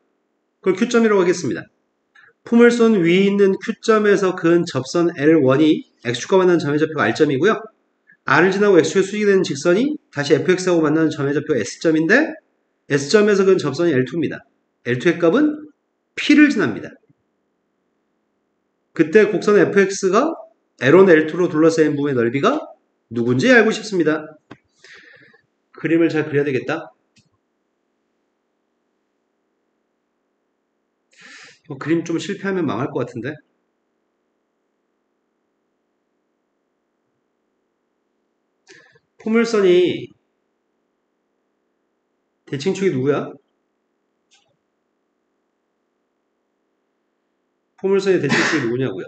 [SPEAKER 1] 그걸 Q점이라고 하겠습니다. 포물선 위에 있는 Q점에서 그은 접선 L1이 X축과 만나는 점의 좌표가 R점이고요. R을 지나고 X축에 수직이 되는 직선이 다시 fx하고 만나는 점의 좌표가 S점인데 S점에서 그은 접선이 L2입니다. L2의 값은 P를 지납니다. 그때 곡선 fx가 L1, L2로 둘러싸인 부분의 넓이가 누군지 알고 싶습니다. 그림을 잘 그려야 되겠다. 그림 좀 실패하면 망할 것 같은데. 포물선이 대칭축이 누구야? 포물선의 대칭축이 누구냐고요?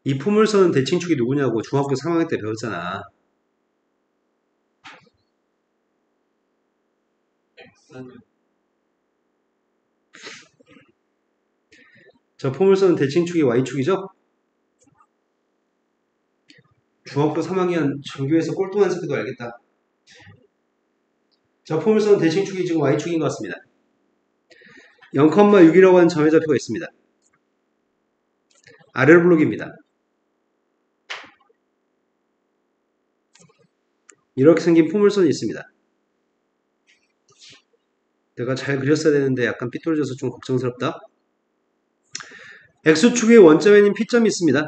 [SPEAKER 1] 이 포물선은 대칭축이 누구냐고 중학교 3학년 때 배웠잖아. 저 포물선은 대칭축이 Y축이죠? 중학교 3학년 정규에서 꼴등한 새끼도 알겠다. 저 포물선은 대칭축이 지금 Y축인 것 같습니다. 0,6이라고 하는 점의 좌표가 있습니다. 아래로 블록입니다. 이렇게 생긴 포물선이 있습니다. 내가 잘 그렸어야 되는데 약간 삐뚤어져서 좀 걱정스럽다. X축에 원점에는 P점이 있습니다.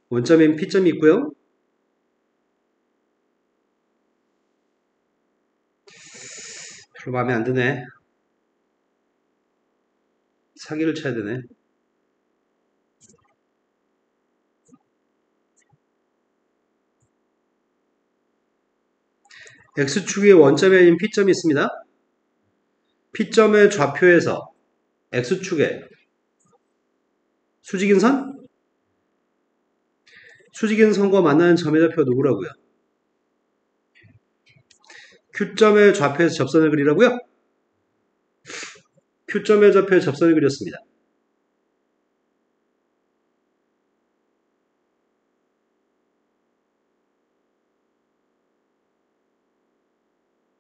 [SPEAKER 1] 원점에는 P점이 있고요. 별로 마음에 안 드네. 사기를 쳐야 되네. X축에 원점에 P점이 있습니다. P점의 좌표에서 X축에 수직인 선? 수직인 선과 만나는 점의 좌표가 누구라고요? Q점의 좌표에서 접선을 그리라고요? Q점의 좌표에 접선을 그렸습니다.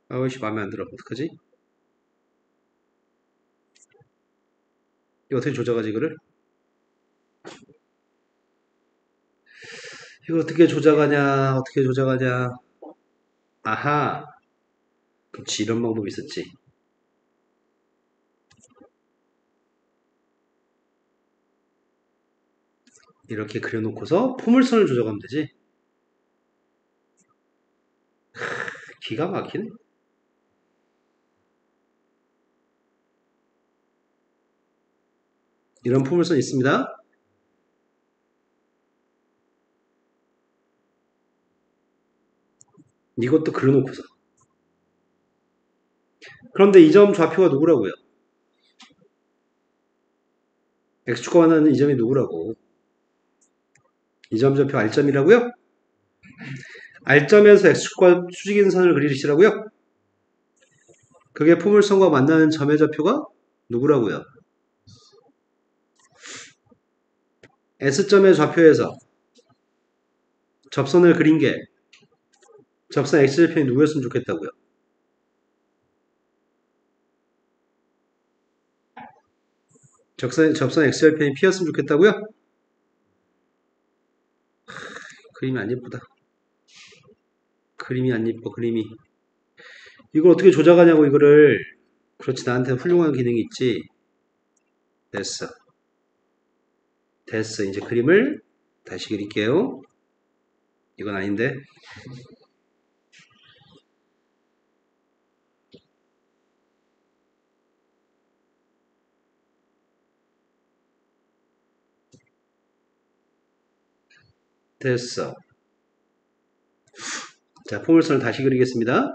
[SPEAKER 1] 아우씨 마음에 안 들어. 어떡하지? 이거 어떻게 조작하지 이거를? 이거 어떻게 조작하냐? 어떻게 조작하냐? 아하. 그치 이런 방법이 있었지. 이렇게 그려놓고서 포물선을 조작하면 되지. 기가 막히네. 이런 포물선 있습니다. 이것도 그려놓고서. 그런데 이 점 좌표가 누구라고요? X축과 만나는 이 점이 누구라고? 이 점 좌표 R점이라고요? R점에서 X축과 수직인 선을 그리시라고요? 그게 포물선과 만나는 점의 좌표가 누구라고요? S점의 좌표에서 접선을 그린 게 접선 X절편이 누구였으면 좋겠다고요? 접선 X절편이 P였으면 좋겠다고요? 그림이 안 예쁘다. 그림이 안 예뻐, 그림이. 이걸 어떻게 조작하냐고, 이거를. 그렇지, 나한테 훌륭한 기능이 있지. 됐어. 됐어. 이제 그림을 다시 그릴게요. 이건 아닌데. 됐어. 자, 포물선을 다시 그리겠습니다.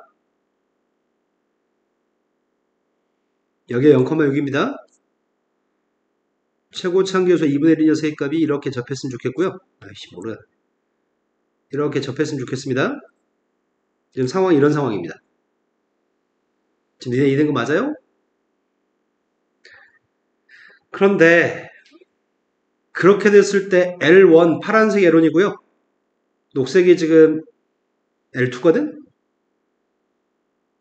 [SPEAKER 1] 여기에 0,6입니다. 최고차항계수 2분의 1 녀석의 값이 이렇게 접했으면 좋겠고요. 아이씨, 뭐래. 이렇게 접했으면 좋겠습니다. 지금 상황이 이런 상황입니다. 지금 니네 이된 거 맞아요? 그런데 그렇게 됐을 때 L1 파란색 L1이고요. 녹색이 지금 L2거든?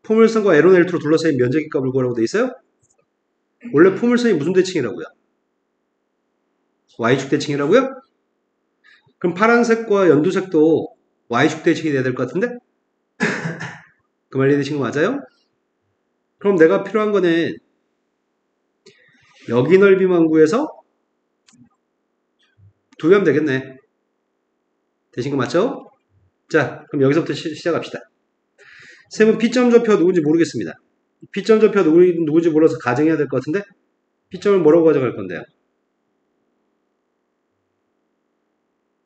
[SPEAKER 1] 포물선과 L1, L2로 둘러싸인 면적의 값을 구하라고 돼 있어요? 원래 포물선이 무슨 대칭이라고요? Y축 대칭이라고요? 그럼 파란색과 연두색도 Y축 대칭이 돼야 될 것 같은데? 그 말 이해되신 거 맞아요? 그럼 내가 필요한 거는 여기 넓이만 구해서 두배하면 되겠네. 되신 거 맞죠? 자, 그럼 여기서부터 시작합시다. 셈은 P점 좌표가 누군지 모르겠습니다. P점 좌표가 누군지 몰라서 가정해야 될 것 같은데? P점을 뭐라고 가정할 건데요?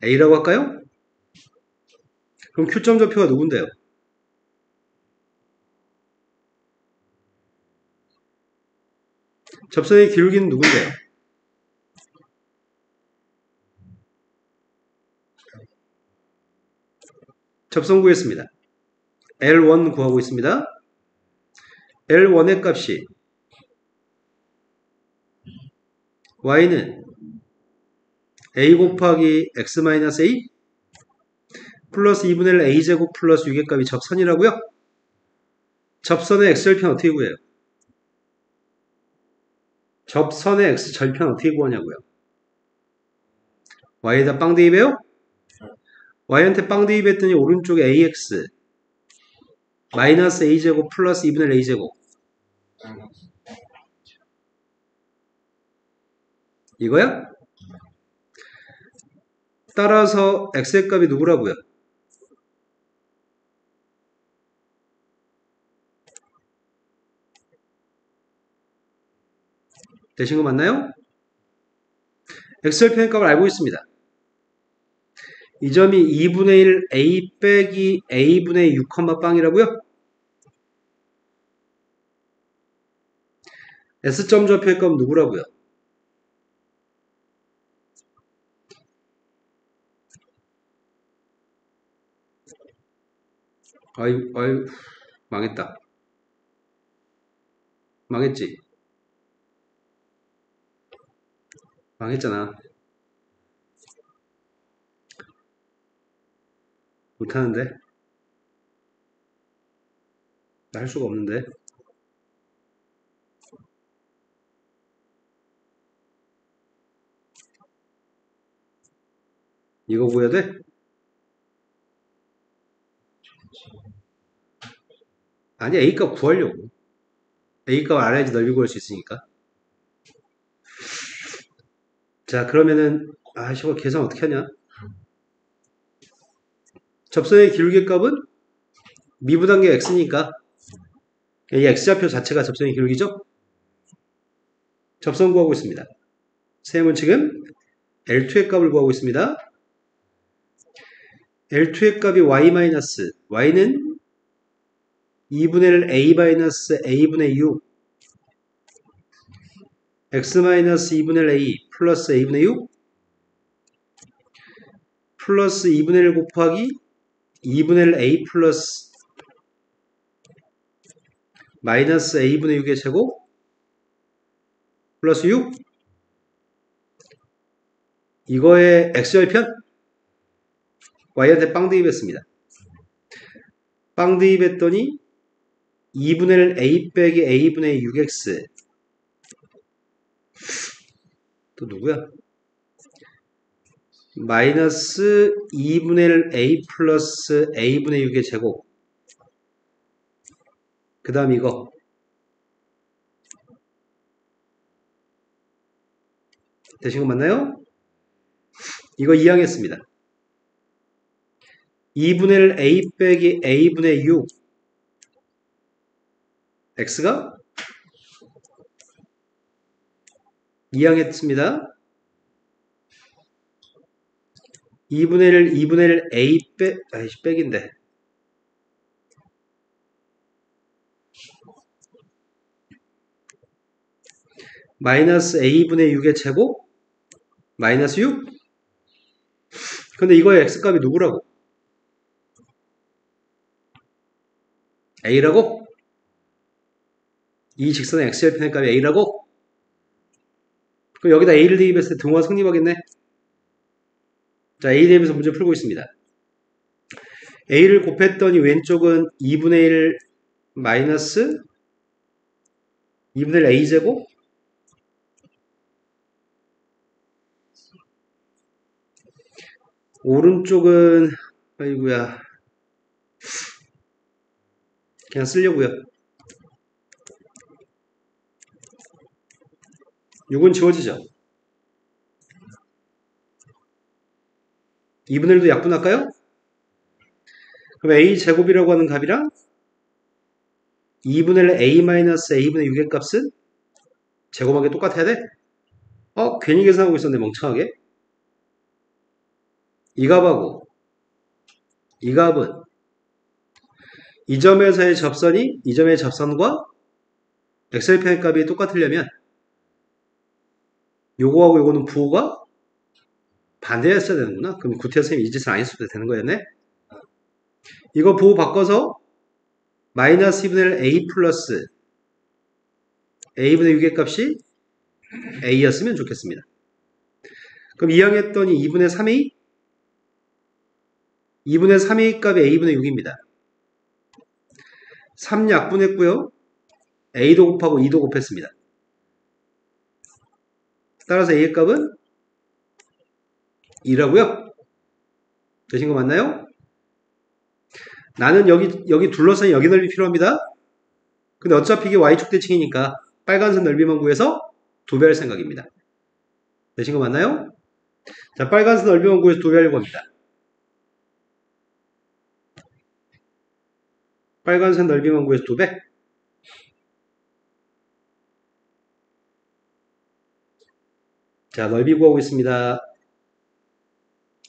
[SPEAKER 1] A라고 할까요? 그럼 Q점 좌표가 누군데요? 접선의 기울기는 누군데요? 접선 구했습니다. L1 구하고 있습니다. L1의 값이 y는 a 곱하기 x 마이너스 a 플러스 2분의 1 a제곱 플러스 6의 값이 접선이라고요? 접선의 x절편 어떻게 구해요? 접선의 x절편 어떻게 구하냐고요? y에다 빵 대입해요? y한테 빵 대입했더니 오른쪽에 ax 마이너스 a제곱 플러스 2분의 1 a제곱 이거야? 따라서 x의 값이 누구라고요? 되신 거 맞나요? x절편의 값을 알고 있습니다. 이 점이 2분의 1 a 빼기 a분의 6, 빵이라고요? s점 좌표의 값은 누구라고요? 아유, 망했다. 망했지? 망했잖아. 못하는데? 나 할 수가 없는데? 이거 구해야 돼? 아니, A값 구하려고. A값 알아야지 넓이 구할 수 있으니까. 자, 그러면은, 이거 계산 어떻게 하냐? 접선의 기울기 값은 미분한계 x니까 이 x좌표 자체가 접선의 기울기죠? 접선 구하고 있습니다. 세문칙은 L2의 값을 구하고 있습니다. L2의 값이 y는 2분의 1 a분의 6 x-2분의 1 a 플러스 a분의 6 플러스 2분의 1 곱하기 2분의 1 a 플러스 마이너스 a분의 6의 제곱 플러스 6 이거의 x절편 y한테 빵 대입했습니다. 빵 대입했더니 2분의 1 a 빼기 a분의 6x 또 누구야? 마이너스 2분의 1 a 플러스 a분의 6의 제곱 그 다음 이거 되신 거 맞나요? 이거 이항했습니다. 2분의 1 a 빼기 a분의 6 x가 이항했습니다. 2분의 1 a 빼기인데 마이너스 a분의 6의 제곱 마이너스 6 근데 이거의 x값이 누구라고? a라고? 이 직선의 x절편의 값이 a라고? 그럼 여기다 a를 대입했을 때 등호가 성립하겠네? 자, a 대입해서 문제 풀고 있습니다. a를 곱했더니 왼쪽은 2분의 1 마이너스 2분의 1 a제곱 오른쪽은 아이고야 그냥 쓰려고요. 6은 지워지죠. 2분의 1도 약분할까요? 그럼 a제곱이라고 하는 값이랑 2분의 1 a-a분의 6의 값은 제곱하기 똑같아야 돼? 괜히 계산하고 있었네 멍청하게. 이 값하고 이 값은 이 점에서의 접선이 이 점의 접선과 x절편의 값이 똑같으려면 요거하고 요거는 부호가 반대였어야 되는구나. 그럼 구태여 선생님이 이 짓을 안 했어도 되는 거였네. 이거 부호 바꿔서 마이너스 2분의 1 a 플러스 a분의 6의 값이 a였으면 좋겠습니다. 그럼 이항했더니 2분의 3a? 2분의 3a 값이 a분의 6입니다. 3 약분했고요. a도 곱하고 2도 곱했습니다. 따라서 a의 값은 2라고요? 되신 거 맞나요? 나는 여기 둘러싸인 여기 넓이 필요합니다. 근데 어차피 이게 y축 대칭이니까 빨간선 넓이만 구해서 2배 할 생각입니다. 되신 거 맞나요? 자, 빨간선 넓이만 구해서 2배 하려고 합니다. 빨간선 넓이만 구해서 2배. 자, 넓이 구하고 있습니다.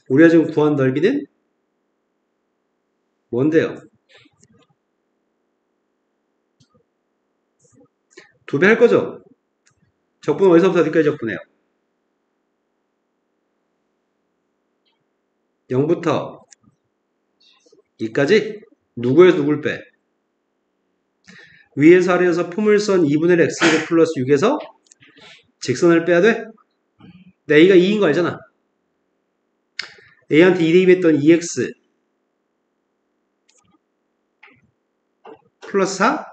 [SPEAKER 1] 우리가 지금 구한 넓이는 뭔데요? 2배 할 거죠? 적분 어디서부터 어디까지 적분해요? 0부터 2까지? 누구에서 누굴 빼? 위에서 아래에서 포물선 2분의 x제곱 플러스 6에서 직선을 빼야 돼? 근데 a가 2인 거 알잖아. a한테 2 대입했던 2x 플러스 4?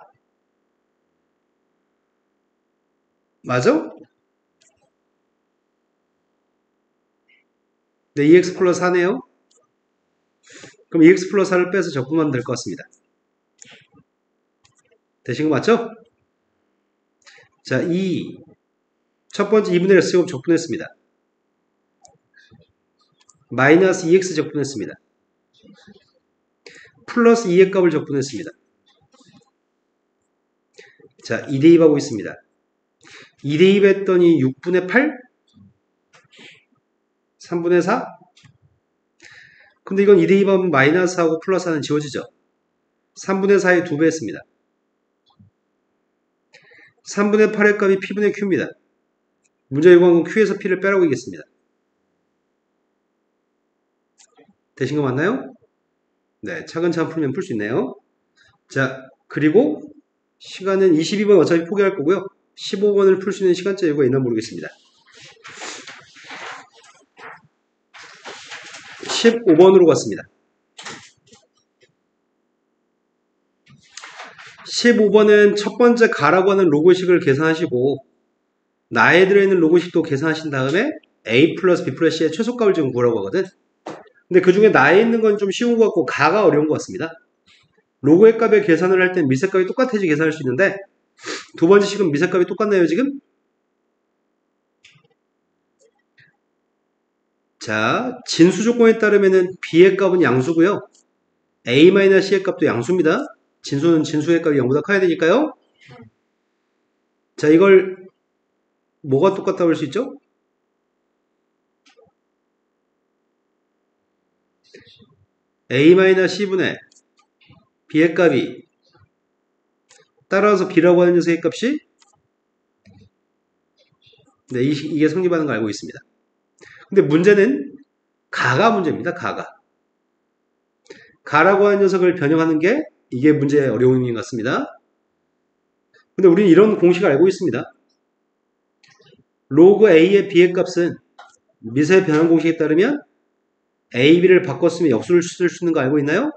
[SPEAKER 1] 맞아? 네, 2x 플러스 4네요. 그럼 2x 플러스 4를 빼서 적분하면 될 것 같습니다. 되신 거 맞죠? 자, 첫 번째 2분의 x제곱 적분했습니다. 마이너스 2x 적분했습니다. 플러스 2의 값을 적분했습니다. 자, 2 대입하고 있습니다. 2 대입했더니 6분의 8? 3분의 4? 근데 이건 2 대입하면 마이너스하고 플러스 하는 지워지죠. 3분의 4의 2배 했습니다. 3분의 8의 값이 p분의 q입니다. 문제 요구한 건 q에서 p를 빼라고 얘기했습니다. 되신 거 맞나요? 네, 차근차근 풀면 풀 수 있네요. 자, 그리고 시간은 22번 어차피 포기할 거고요. 15번을 풀 수 있는 시간제 요구가 있나 모르겠습니다. 15번으로 갔습니다. 15번은 첫 번째 가라고 하는 로그식을 계산하시고 나에 들어있는 로그식도 계산하신 다음에 a 플러스 b 플러스 c의 최소값을 지금 구하라고 하거든. 근데 그 중에 나에 있는 건 좀 쉬운 것 같고 가가 어려운 것 같습니다. 로그의 값의 계산을 할 땐 미세값이 똑같아야지 계산할 수 있는데 두 번째 식은 미세값이 똑같나요 지금? 자, 진수 조건에 따르면은 b의 값은 양수고요. a-c의 값도 양수입니다. 진수는 진수의 값이 0보다 커야 되니까요. 자, 이걸 뭐가 똑같다고 할 수 있죠? a-c분의 b의 값이 따라서 b라고 하는 녀석의 값이 네, 이게 성립하는 걸 알고 있습니다. 근데 문제는 가가 문제입니다. 가라고 하는 녀석을 변형하는 게 이게 문제의 어려움인 것 같습니다. 근데 우리는 이런 공식을 알고 있습니다. 로그 a의 b의 값은 미세 변형 공식에 따르면 a, b를 바꿨으면 역수를 쓸 수 있는 거 알고 있나요?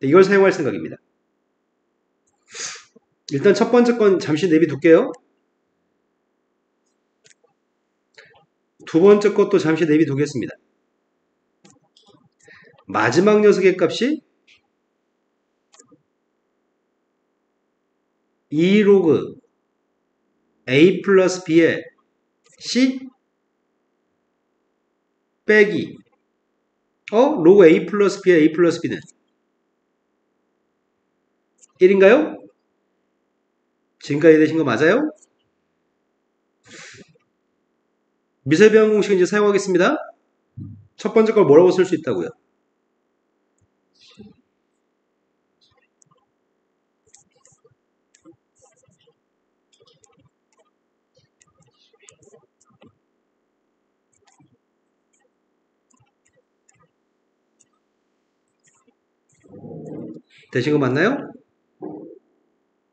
[SPEAKER 1] 이걸 사용할 생각입니다. 일단 첫 번째 건 잠시 내비둘게요. 두 번째 것도 잠시 내비두겠습니다. 마지막 녀석의 값이 2 로그 a 플러스 b의 c 빼기 로그 a 플러스 b의 a 플러스 b는 1인가요? 지금까지 되신 거 맞아요? 미세변형 공식을 이제 사용하겠습니다. 첫 번째 걸 뭐라고 쓸 수 있다고요? 되신 거 맞나요?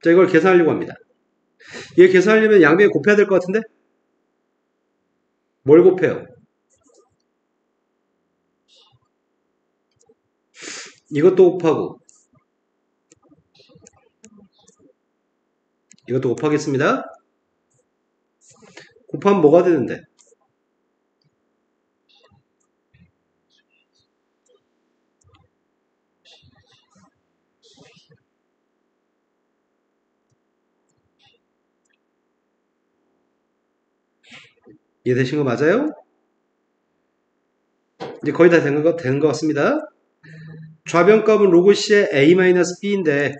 [SPEAKER 1] 자, 이걸 계산하려고 합니다. 얘 계산하려면 양변에 곱해야 될 것 같은데? 뭘 곱해요? 이것도 곱하고 이것도 곱하겠습니다. 곱하면 뭐가 되는데? 이해되신 거 맞아요? 이제 거의 다 되는 것 같습니다. 좌변값은 로그 C의 A-B인데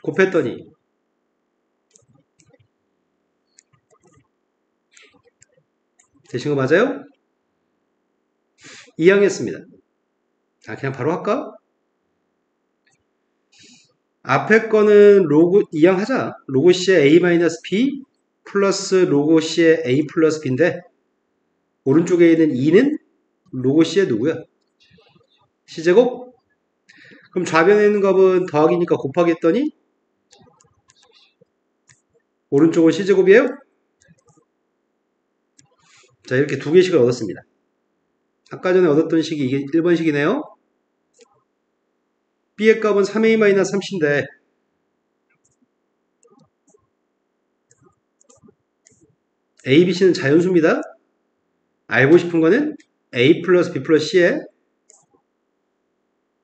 [SPEAKER 1] 곱했더니 되신 거 맞아요? 이항했습니다. 그냥 바로 할까? 앞에 거는 로그 이항하자. 로그 C의 A-B 플러스 로그 C의 A 플러스 B인데 오른쪽에 있는 2는 로그 C의 누구야? C제곱? 그럼 좌변에 있는 값은 더하기니까 곱하기 했더니 오른쪽은 C제곱이에요? 자, 이렇게 두 개씩을 얻었습니다. 아까 전에 얻었던 식이 이게 1번 식이네요. B의 값은 3A-3C인데 A, B, C는 자연수입니다. 알고 싶은 거는 A 플러스 B 플러스 C의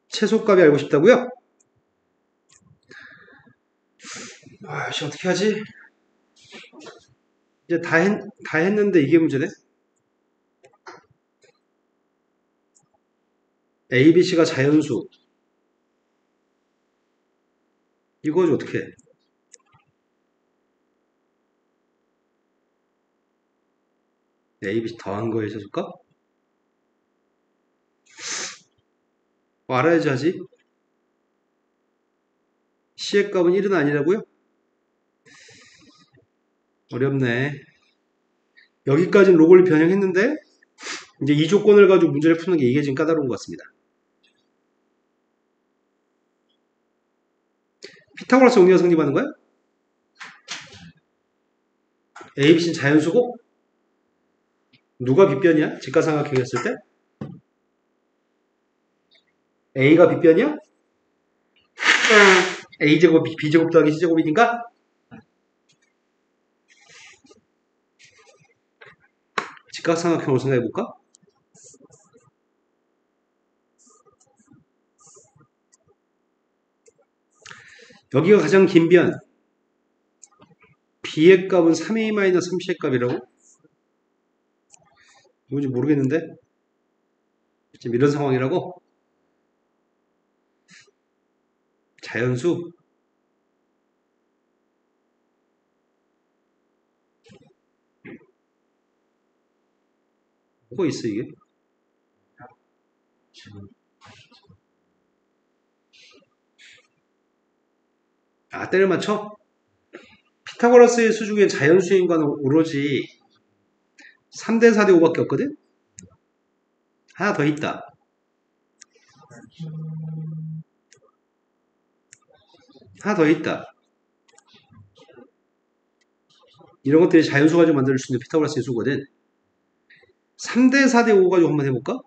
[SPEAKER 1] 최소값이 알고 싶다고요? 씨, 어떻게 하지? 이제 다 했는데 이게 문제네? A, B, C가 자연수. 이거지 어떻게 해? A, B, C 더한 거에 해줄까? 알아야지 하지. C의 값은 1은 아니라고요? 어렵네. 여기까지는 로그를 변형했는데 이제 이 조건을 가지고 문제를 푸는 게 이게 지금 까다로운 것 같습니다. 피타고라스 정리가 성립하는 거야? A, B, C는 자연수고 누가 빗변이야? 직가삼각형 했을 때? A가 빗변이야? A제곱, B제곱 더하기 C제곱이니까? 직각삼각형으로 생각해볼까? 여기가 가장 긴 변. B의 값은 3A-3C의 값이라고? 뭔지 모르겠는데? 지금 이런 상황이라고? 자연수? 뭐가 있어 이게? 때려 맞춰? 피타고라스의 수 중에 자연수인 거는 오로지 3대 4대 5밖에 없거든? 하나 더 있다. 하나 더 있다. 이런 것들이 자연수 가지고 만들 수 있는 피타고라스의 수거든. 3대 4대 5 가지고 한번 해볼까?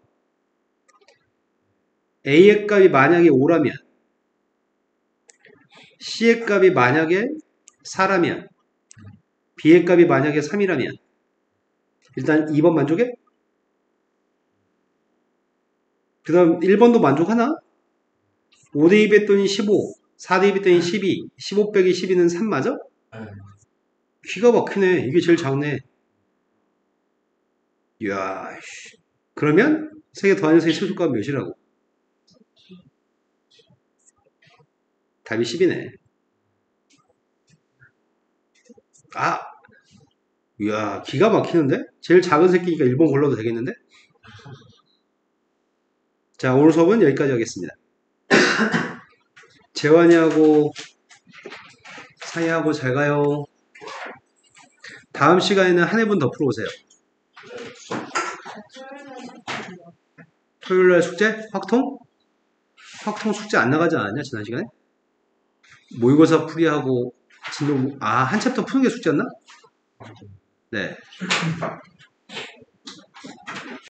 [SPEAKER 1] A의 값이 만약에 5라면 C의 값이 만약에 4라면 B의 값이 만약에 3이라면 일단 2번 만족해? 그 다음 1번도 만족하나? 5대2 했더니 15 4대2 했더니 12 15 빼기 12는 3 맞아? 기가 막히네. 이게 제일 작네. 이야, 그러면 세 개 더하는 세의 최소값은 몇이라고? 답이 10이네. 이야, 기가 막히는데? 제일 작은 새끼니까 1번 골라도 되겠는데? 자, 오늘 수업은 여기까지 하겠습니다. 재환이하고 사이하고 잘 가요. 다음 시간에는 한 해분 더 풀어오세요. 토요일날 숙제? 확통? 확통 숙제 안 나가지 않았냐? 지난 시간에? 모의고사 풀이하고 진도, 한 챕터 푸는 게 숙제였나? 네.